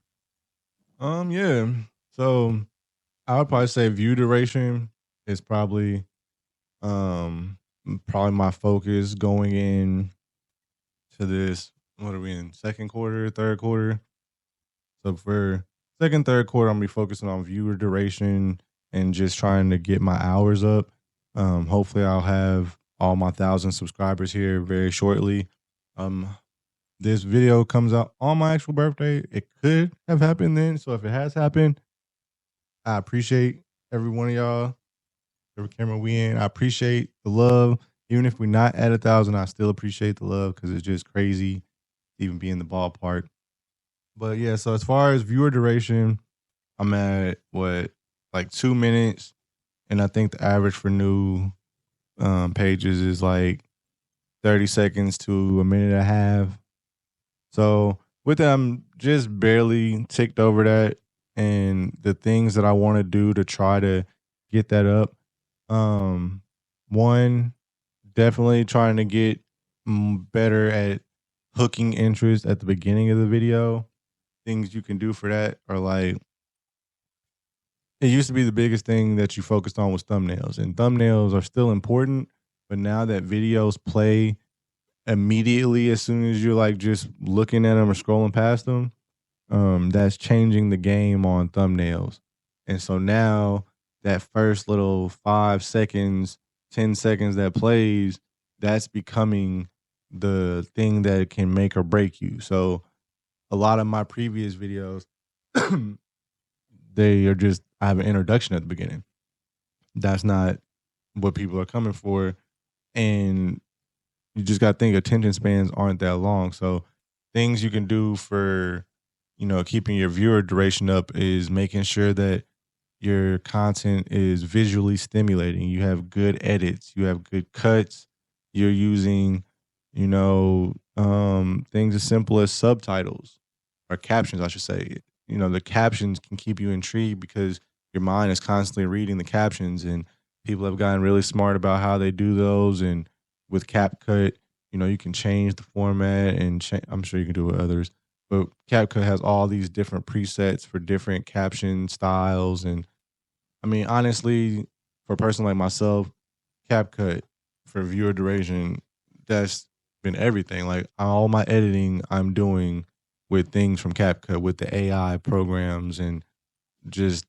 Yeah. So I would probably say view duration is um probably my focus going in to this. What are we in? Second quarter, third quarter? So for second, third quarter, I'm gonna be focusing on viewer duration and just trying to get my hours up. Hopefully I'll have all my 1,000 subscribers here very shortly. Um this video comes out on my actual birthday. It could have happened then. So if it has happened, I appreciate every one of y'all, every camera we in. I appreciate the love. Even if we're not at 1,000, I still appreciate the love because it's just crazy to even be in the ballpark. But yeah, so as far as viewer duration, I'm at what, like 2 minutes. And I think the average for new pages is like 30 seconds to a minute and a half. So with that, I'm just barely ticked over that. And the things that I want to do to try to get that up. Um, one, definitely trying to get better at hooking interest at the beginning of the video. Things you can do for that are like, it used to be the biggest thing that you focused on was thumbnails, and thumbnails are still important. But now that videos play immediately as soon as you're like just looking at them or scrolling past them, that's changing the game on thumbnails. And so now that first little 5 seconds, 10 seconds that plays, that's becoming the thing that can make or break you. So a lot of my previous videos, they are just, I have an introduction at the beginning. That's not what people are coming for. And you just got to think attention spans aren't that long. So things you can do for, keeping your viewer duration up is making sure that your content is visually stimulating. You have good edits, you have good cuts, you're using, things as simple as subtitles or captions, I should say. The captions can keep you intrigued because your mind is constantly reading the captions, and people have gotten really smart about how they do those. And with CapCut, You can change the format and I'm sure you can do it with others, but CapCut has all these different presets for different caption styles. And I mean, honestly, for a person like myself, CapCut for viewer duration, that's been everything. Like all my editing I'm doing with things from CapCut with the AI programs and just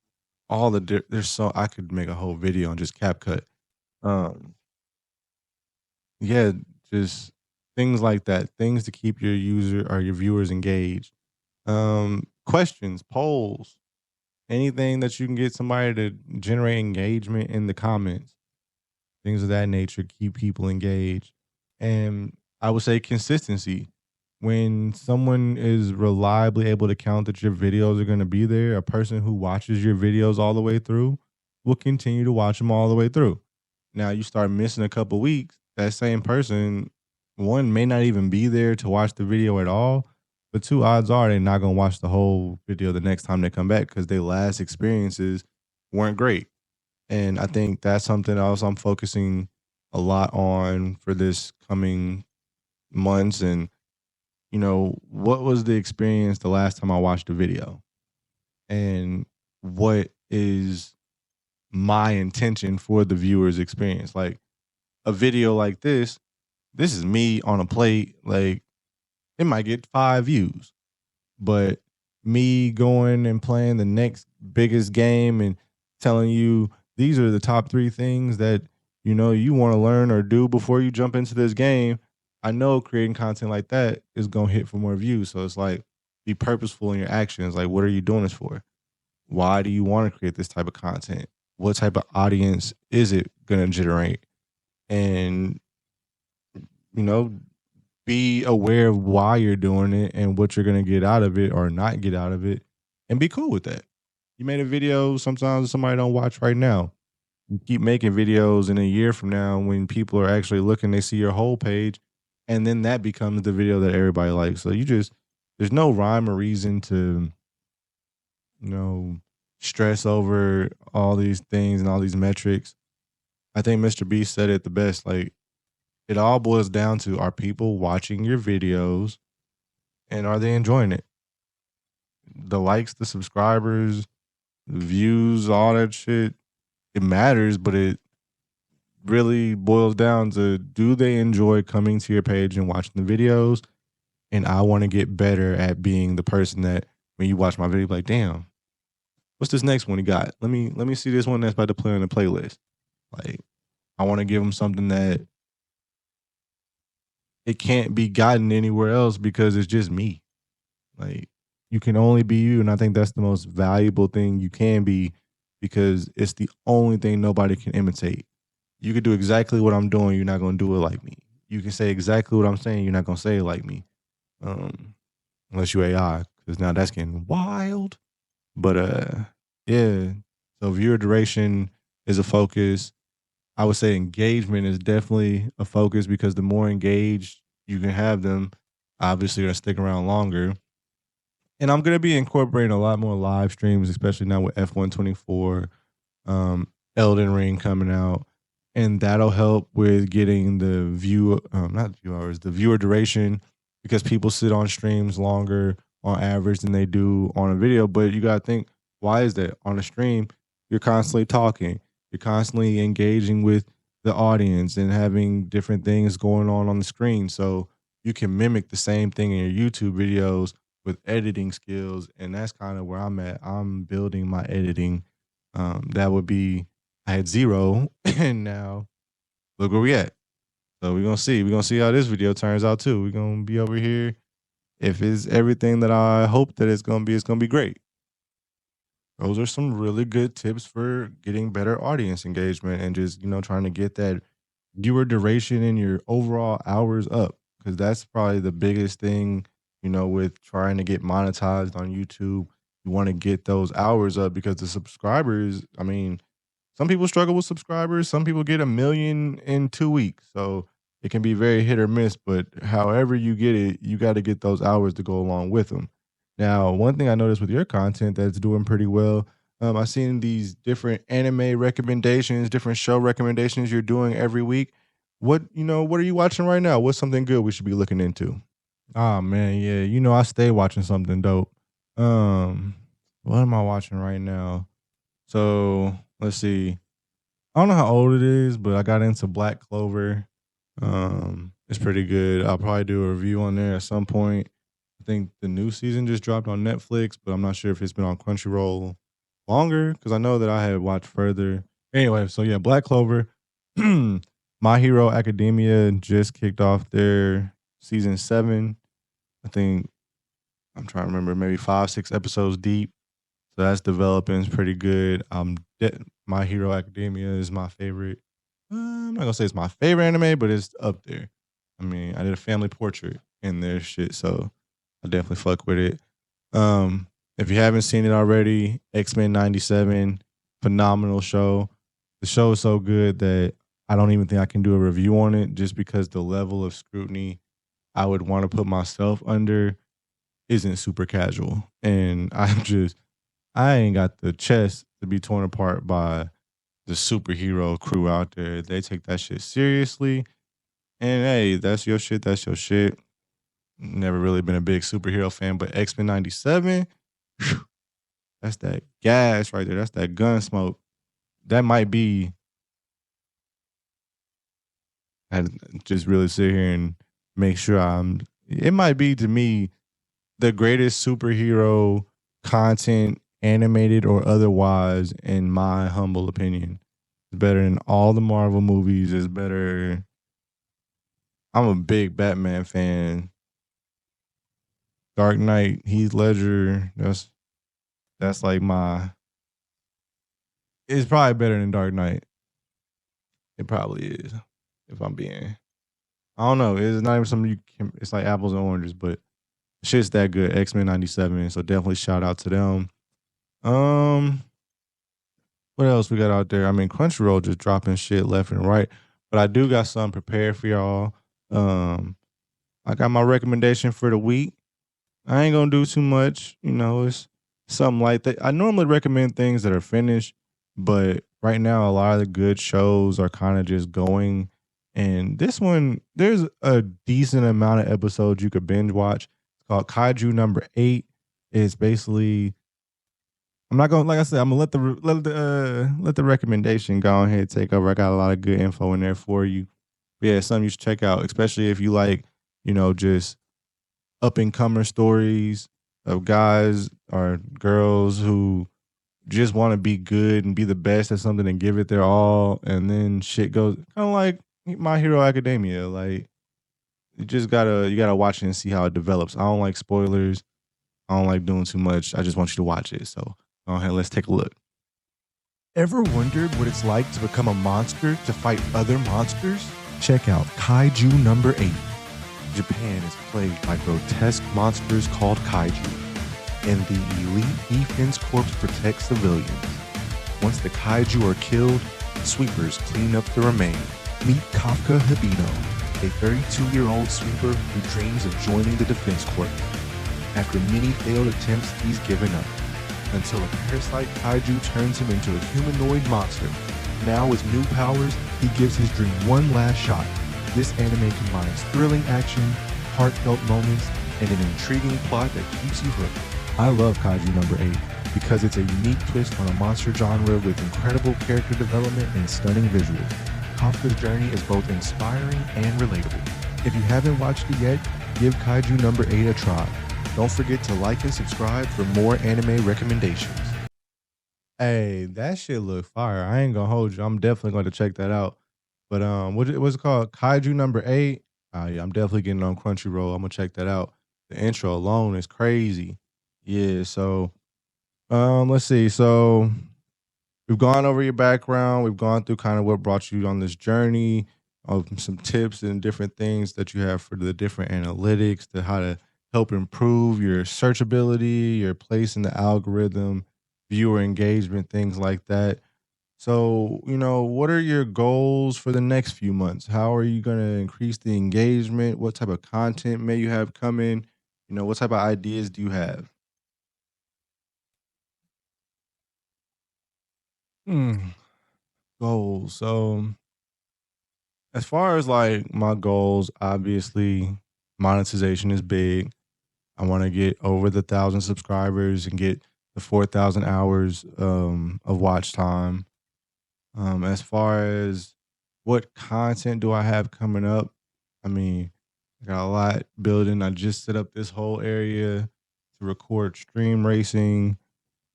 all there's so I could make a whole video on just CapCut. Um yeah, just things like that, things to keep your user or your viewers engaged. Questions, polls, anything that you can get somebody to generate engagement in the comments, things of that nature, keep people engaged. And I would say consistency. When someone is reliably able to count that your videos are going to be there, a person who watches your videos all the way through will continue to watch them all the way through. Now, you start missing a couple weeks, that same person, one, may not even be there to watch the video at all, but two, odds are they're not going to watch the whole video the next time they come back because their last experiences weren't great. And I think that's something else I'm focusing a lot on for this coming months. And, what was the experience the last time I watched a video? And what is my intention for the viewer's experience? Like a video like this is me on a plate. Like it might get 5 views, but me going and playing the next biggest game and telling you these are the top 3 things that you want to learn or do before you jump into this game, I know creating content like that is going to hit for more views. So it's like, be purposeful in your actions. Like, what are you doing this for? Why do you want to create this type of content? What type of audience is it going to generate? And you know be aware of why you're doing it and what you're going to get out of it or not get out of it, and be cool with that. You made a video, sometimes somebody don't watch right now. You keep making videos, in a year from now when people are actually looking, they see your whole page, and then that becomes the video that everybody likes. So there's no rhyme or reason to you know stress over all these things and all these metrics. I think Mr. Beast said it the best. Like, it all boils down to, are people watching your videos and are they enjoying it? The likes, the subscribers, the views, all that shit, it matters, but it really boils down to, do they enjoy coming to your page and watching the videos? And I want to get better at being the person that when you watch my video, like, damn, what's this next one he got? Let me see this one that's about to play on the playlist. Like, I want to give them something that it can't be gotten anywhere else because it's just me. Like, you can only be you, and I think that's the most valuable thing you can be, because it's the only thing nobody can imitate. You could do exactly what I'm doing, you're not gonna do it like me. You can say exactly what I'm saying, you're not gonna say it like me. Um, Unless you AI, because now that's getting wild. But yeah. So viewer duration is a focus. I would say engagement is definitely a focus, because the more engaged you can have them, obviously gonna stick around longer. And I'm gonna be incorporating a lot more live streams, especially now with F124, Elden Ring coming out, and that'll help with getting the not view hours, the viewer duration, because people sit on streams longer on average than they do on a video. But you gotta think, why is that? On a stream, you're constantly talking, you're constantly engaging with the audience and having different things going on the screen, so you can mimic the same thing in your YouTube videos with editing skills. And that's kind of where I'm at. I'm building my editing. That would be, I had zero and now look where we at. So we're gonna see how this video turns out too. We're gonna be over here. If it's everything that I hope that it's gonna be great. Those are some really good tips for getting better audience engagement and just trying to get that viewer duration and your overall hours up, because that's probably the biggest thing, with trying to get monetized on YouTube. You want to get those hours up, because the subscribers, I mean, some people struggle with subscribers, some people get a million in 2 weeks. So it can be very hit or miss, but however you get it, you got to get those hours to go along with them. Now, one thing I noticed with your content that's doing pretty well, I've seen these different anime recommendations, different show recommendations you're doing every week. what are you watching right now? What's something good we should be looking into? Ah man, yeah. I stay watching something dope. Um, what am I watching right now? So let's see. I don't know how old it is, but I got into Black Clover. It's pretty good. I'll probably do a review on there at some point. I think the new season just dropped on Netflix, but I'm not sure if it's been on Crunchyroll longer because I know that I had watched further. Anyway, so yeah, Black Clover. My Hero Academia just kicked off their season 7. I think I'm trying to remember, maybe 5, 6 episodes deep. So that's developing. It's pretty good. My Hero Academia is my favorite. I'm not gonna say it's my favorite anime, but it's up there. I mean, I did a family portrait in their shit, so I definitely fuck with it. If you haven't seen it already, X-Men '97, phenomenal show. The show is so good that I don't even think I can do a review on it, just because the level of scrutiny I would want to put myself under isn't super casual, and I ain't got the chest to be torn apart by the superhero crew out there. They take that shit seriously. And hey, that's your shit. That's your shit. Never really been a big superhero fan, but X-Men '97, that's that gas right there. That's that gun smoke. That might be, I just really sit here and make sure it might be to me the greatest superhero content, animated or otherwise, in my humble opinion. It's better than all the Marvel movies. It's better. I'm a big Batman fan. Dark Knight, Heath Ledger. That's like my. It's probably better than Dark Knight. It probably is. If I'm being, I don't know. It's not even something you can. It's like apples and oranges, but shit's that good. X-Men '97. So definitely shout out to them. Um, what else we got out there? I mean, Crunchyroll just dropping shit left and right, but I do got something prepared for y'all. Um, I got my recommendation for the week. I ain't gonna do too much. It's something like that. I normally recommend things that are finished, but right now a lot of the good shows are kind of just going. And this one, there's a decent amount of episodes you could binge watch. It's called Kaiju Number 8. It's basically, I'm not gonna, like I said, I'm gonna let the recommendation go ahead and take over. I got a lot of good info in there for you. But yeah, it's something you should check out, especially if you like, just up and comer stories of guys or girls who just want to be good and be the best at something and give it their all, and then shit goes kind of like My Hero Academia. Like, you gotta watch it and see how it develops. I don't like spoilers. I don't like doing too much. I just want you to watch it. So go ahead, let's take a look. Ever wondered what it's like to become a monster to fight other monsters? Check out Kaiju Number 8. Japan is plagued by grotesque monsters called kaiju, and the elite defense corps protects civilians. Once the kaiju are killed, sweepers clean up the remains. Meet Kafka Hibino, a 32-year-old sweeper who dreams of joining the defense corps. After many failed attempts, he's given up, until a parasite kaiju turns him into a humanoid monster. Now with new powers, he gives his dream one last shot. This anime combines thrilling action, heartfelt moments, and an intriguing plot that keeps you hooked. I love Kaiju Number 8 because it's a unique twist on a monster genre with incredible character development and stunning visuals. Kafka's journey is both inspiring and relatable. If you haven't watched it yet, give Kaiju Number 8 a try. Don't forget to like and subscribe for more anime recommendations. Hey, that shit look fire. I ain't gonna hold you. I'm definitely going to check that out. But what's it called? Kaiju Number 8. Yeah, I'm definitely getting on Crunchyroll. I'm gonna check that out. The intro alone is crazy. Yeah. So let's see. So we've gone over your background. We've gone through kind of what brought you on this journey of some tips and different things that you have for the different analytics to how to help improve your searchability, your place in the algorithm, viewer engagement, things like that. So, what are your goals for the next few months? How are you going to increase the engagement? What type of content may you have coming? What type of ideas do you have? Hmm. Goals. So, As far as like my goals, obviously monetization is big. I want to get over the 1,000 subscribers and get the 4,000 hours of watch time. As far as what content do I have coming up, I mean, I got a lot building. I just set up this whole area to record stream racing.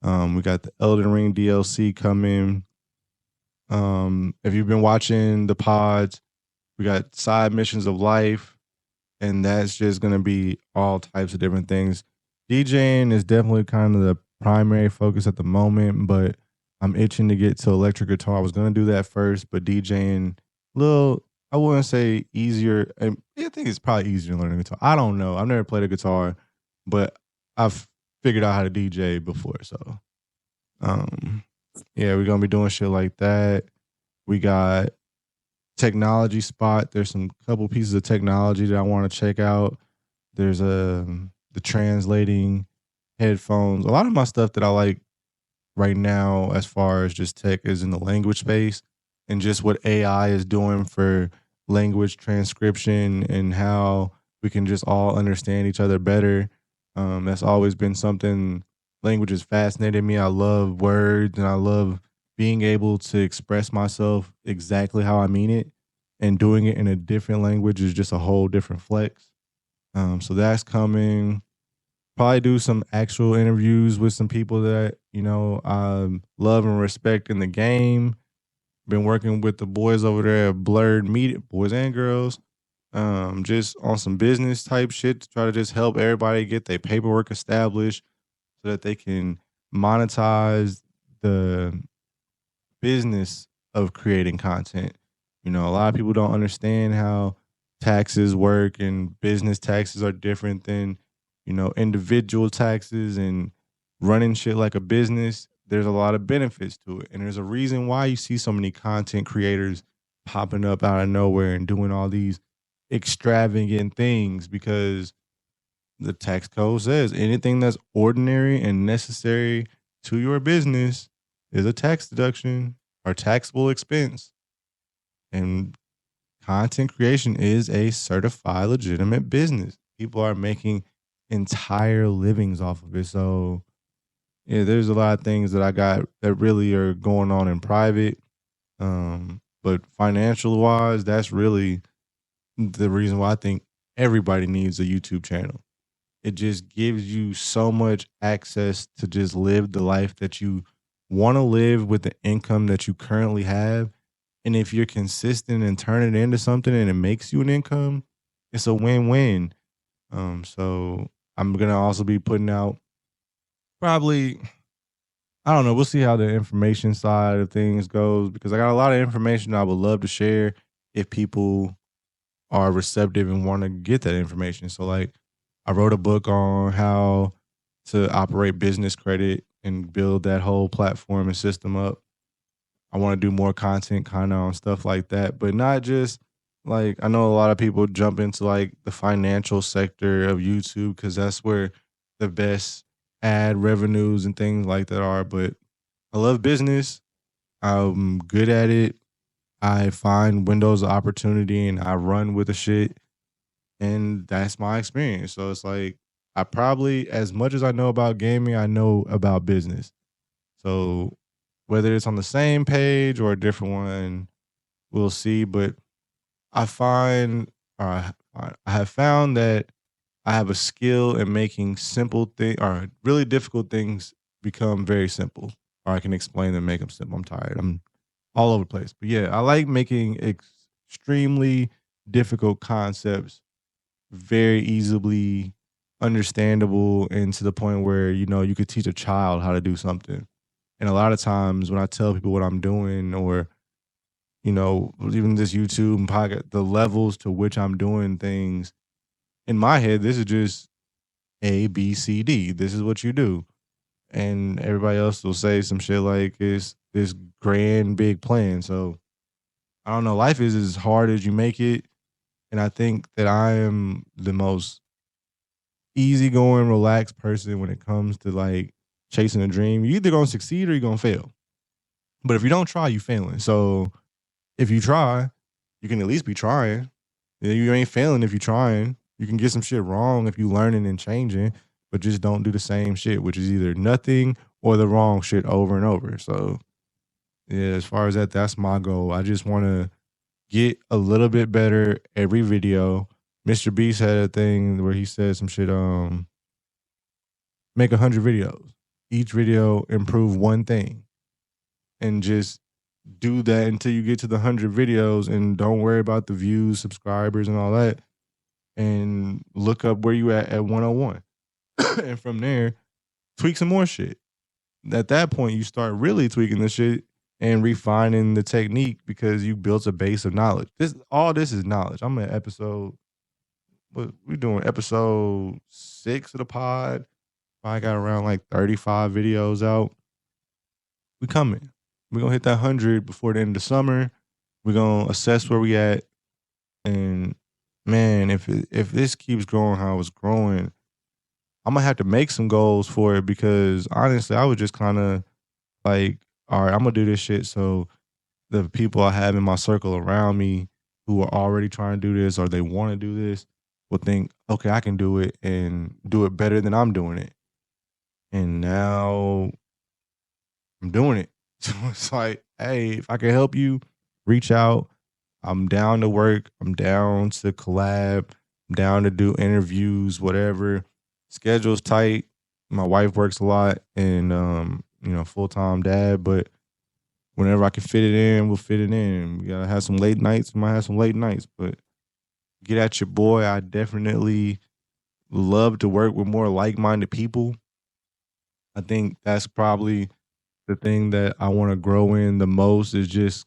We got the Elden Ring DLC coming. If you've been watching the pods, we got side missions of life, and that's just gonna be all types of different things. DJing is definitely kind of the primary focus at the moment, but I'm itching to get to electric guitar. I was gonna do that first, but DJing little, I wouldn't say easier. I think it's probably easier to learn a guitar. I don't know. I've never played a guitar, but I've figured out how to DJ before. So um yeah, we're gonna be doing shit like that. We got technology spot. There's some couple pieces of technology that I want to check out. There's the translating headphones. A lot of my stuff that I like right now, as far as just tech, is in the language space and just what AI is doing for language transcription and how we can just all understand each other better. That's always been something. Language has fascinated me. I love words and I love being able to express myself exactly how I mean it, and doing it in a different language is just a whole different flex. So that's coming. Probably do some actual interviews with some people that love and respect in the game. Been working with the boys over there at Blurred Media, boys and girls, just on some business type shit to try to just help everybody get their paperwork established so that they can monetize the business of creating content. A lot of people don't understand how taxes work, and business taxes are different than, individual taxes, and running shit like a business. There's a lot of benefits to it. And there's a reason why you see so many content creators popping up out of nowhere and doing all these extravagant things, because the tax code says anything that's ordinary and necessary to your business is a tax deduction or taxable expense. And content creation is a certified legitimate business. People are making entire livings off of it. So yeah, there's a lot of things that I got that really are going on in private. But financial wise, that's really the reason why I think everybody needs a YouTube channel. It just gives you so much access to just live the life that you want to live with the income that you currently have. And if you're consistent and turn it into something and it makes you an income, it's a win-win. So I'm gonna also be putting out probably, I don't know, we'll see how the information side of things goes, because I got a lot of information I would love to share if people are receptive and want to get that information. So like I wrote a book on how to operate business credit and build that whole platform and system up. I want to do more content kind of on stuff like that, but not just like, I know a lot of people jump into like the financial sector of YouTube because that's where the best ad revenues and things like that are. But I love business. I'm good at it. I find windows of opportunity and I run with the shit. And that's my experience. So it's like, I probably, as much as I know about gaming, I know about business. So whether it's on the same page or a different one, we'll see. But I find, I have found that I have a skill in making simple things or really difficult things become very simple, or I can explain them, make them simple. I'm tired. I'm all over the place. But yeah, I like making extremely difficult concepts very easily understandable, and to the point where you could teach a child how to do something. And a lot of times when I tell people what I'm doing, or even this YouTube and podcast, the levels to which I'm doing things, in my head, this is just A, B, C, D. This is what you do. And everybody else will say some shit like it's this grand big plan. So I don't know. Life is as hard as you make it. And I think that I am the most easygoing, relaxed person when it comes to like chasing a dream. You either gonna succeed or you're gonna fail. But if you don't try, you failing. So if you try, you can at least be trying. Yeah, you ain't failing if you're trying. You can get some shit wrong if you learning and changing, but just don't do the same shit, which is either nothing or the wrong shit over and over. So yeah, as far as that, that's my goal. I just want to get a little bit better every video. Mr. Beast had a thing where he said some shit, make 100 videos. Each video improve one thing. And just do that until you get to the 100 videos and don't worry about the views, subscribers, and all that. And look up where you at 101. And from there, tweak some more shit. At that point, you start really tweaking the shit and refining the technique because you built a base of knowledge. This is knowledge. I'm at we're doing episode 6 of the pod. I got around like 35 videos out. We coming. We're gonna hit that 100 before the end of the summer. We're gonna assess where we at. And man, if this keeps growing how it's growing, I'm gonna have to make some goals for it because honestly, I was just kind of like, all right, I'm gonna do this shit so the people I have in my circle around me who are already trying to do this or they want to do this will think, okay, I can do it and do it better than I'm doing it. And now I'm doing it. So it's like, hey, if I can help you, reach out. I'm down to work. I'm down to collab. I'm down to do interviews, whatever. Schedule's tight. My wife works a lot and full-time dad, but whenever I can fit it in, we'll fit it in. We gotta have some late nights. We might have some late nights, but get at your boy. I definitely love to work with more like-minded people. I think that's probably the thing that I want to grow in the most is just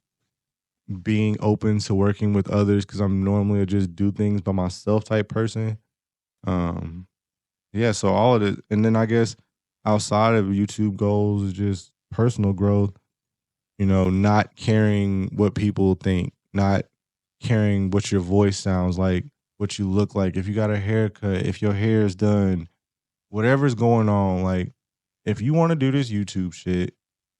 being open to working with others because I'm normally a just do things by myself type person. Um, yeah, so all of it, and then I guess outside of YouTube goals is just personal growth. Not caring what people think, not caring what your voice sounds like, what you look like, if you got a haircut, if your hair is done, whatever's going on. Like, if you want to do this YouTube shit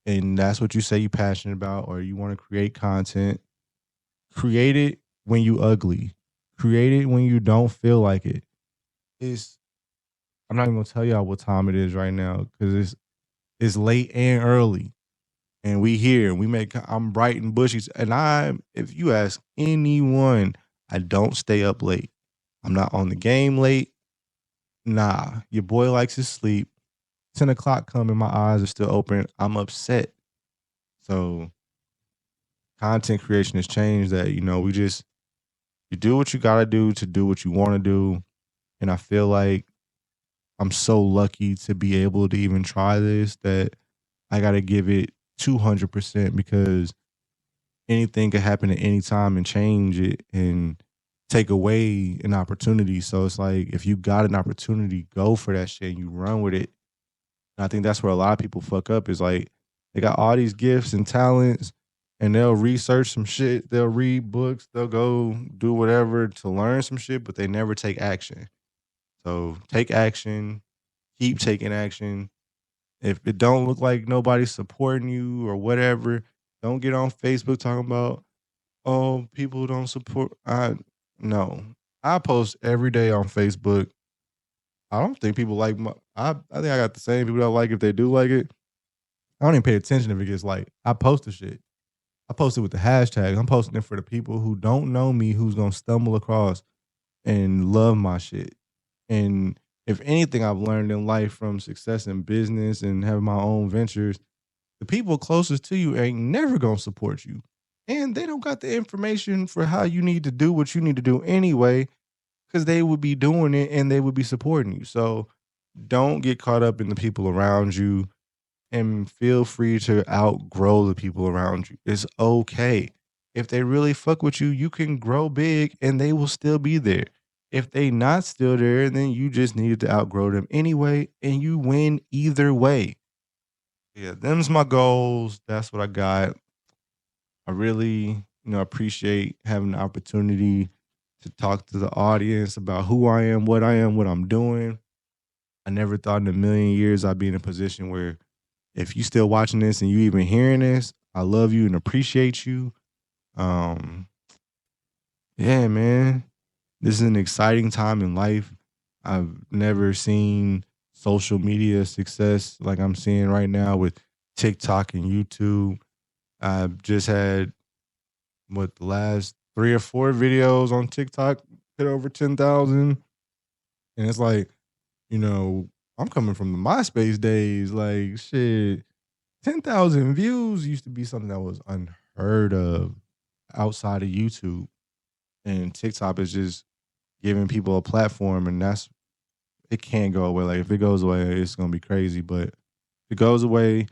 and that's what you say you're passionate about, or you want to create content, create it when you ugly. Create it when you don't feel like it. I'm not even gonna tell y'all what time it is right now because it's late and early. And we here, I'm bright and bushy. And if you ask anyone, I don't stay up late. I'm not on the game late. Nah, your boy likes to sleep. 10 o'clock coming, my eyes are still open. I'm upset. So content creation has changed that, you do what you gotta do to do what you want to do. And I feel like I'm so lucky to be able to even try this that I gotta give it 200% because anything could happen at any time and change it and take away an opportunity. So it's like if you got an opportunity, go for that shit and you run with it. And I think that's where a lot of people fuck up is like they got all these gifts and talents and they'll research some shit, they'll read books, they'll go do whatever to learn some shit, but they never take action. So take action, keep taking action. If it don't look like nobody's supporting you or whatever, don't get on Facebook talking about, oh, people don't support. No. I post every day on Facebook. I don't think people like I think I got the same people that like if they do like it. I don't even pay attention if it gets like I post the shit. I post it with the hashtag. I'm posting it for the people who don't know me, who's gonna stumble across and love my shit. And if anything I've learned in life from success in business and having my own ventures, the people closest to you ain't never gonna support you. And they don't got the information for how you need to do what you need to do anyway, because they would be doing it and they would be supporting you. So don't get caught up in the people around you and feel free to outgrow the people around you. It's okay. If they really fuck with you, you can grow big and they will still be there. If they not still there, then you just needed to outgrow them anyway, and you win either way. Yeah, them's my goals. That's what I got. I really, appreciate having the opportunity to talk to the audience about who I am, what I'm doing. I never thought in a million years I'd be in a position where if you still watching this and you even hearing this, I love you and appreciate you. Um, Yeah, man. This is an exciting time in life. I've never seen social media success like I'm seeing right now with TikTok and YouTube. I've just had what the last 3 or 4 videos on TikTok hit over 10,000. And it's like, you know, I'm coming from the MySpace days. Like, shit, 10,000 views used to be something that was unheard of outside of YouTube. And TikTok is just giving people a platform, and it can't go away. Like, if it goes away, it's gonna be crazy. But if it goes away,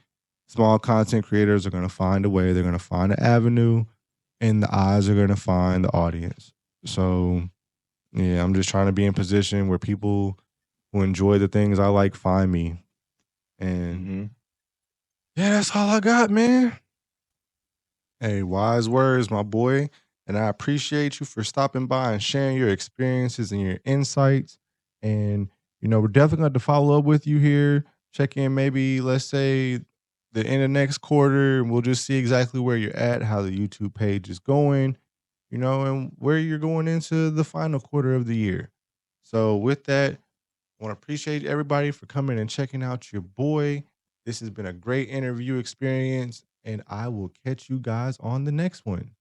small content creators are gonna find a way. They're gonna find an avenue, and the eyes are gonna find the audience. So yeah, I'm just trying to be in position where people who enjoy the things I like find me. And Mhm. yeah, that's all I got, man. Hey, wise words, my boy. And I appreciate you for stopping by and sharing your experiences and your insights. And, we're definitely going to follow up with you here. Check in maybe, let's say, the end of next quarter, and we'll just see exactly where you're at, how the YouTube page is going, and where you're going into the final quarter of the year. So, with that, I want to appreciate everybody for coming and checking out your boy. This has been a great interview experience, and I will catch you guys on the next one.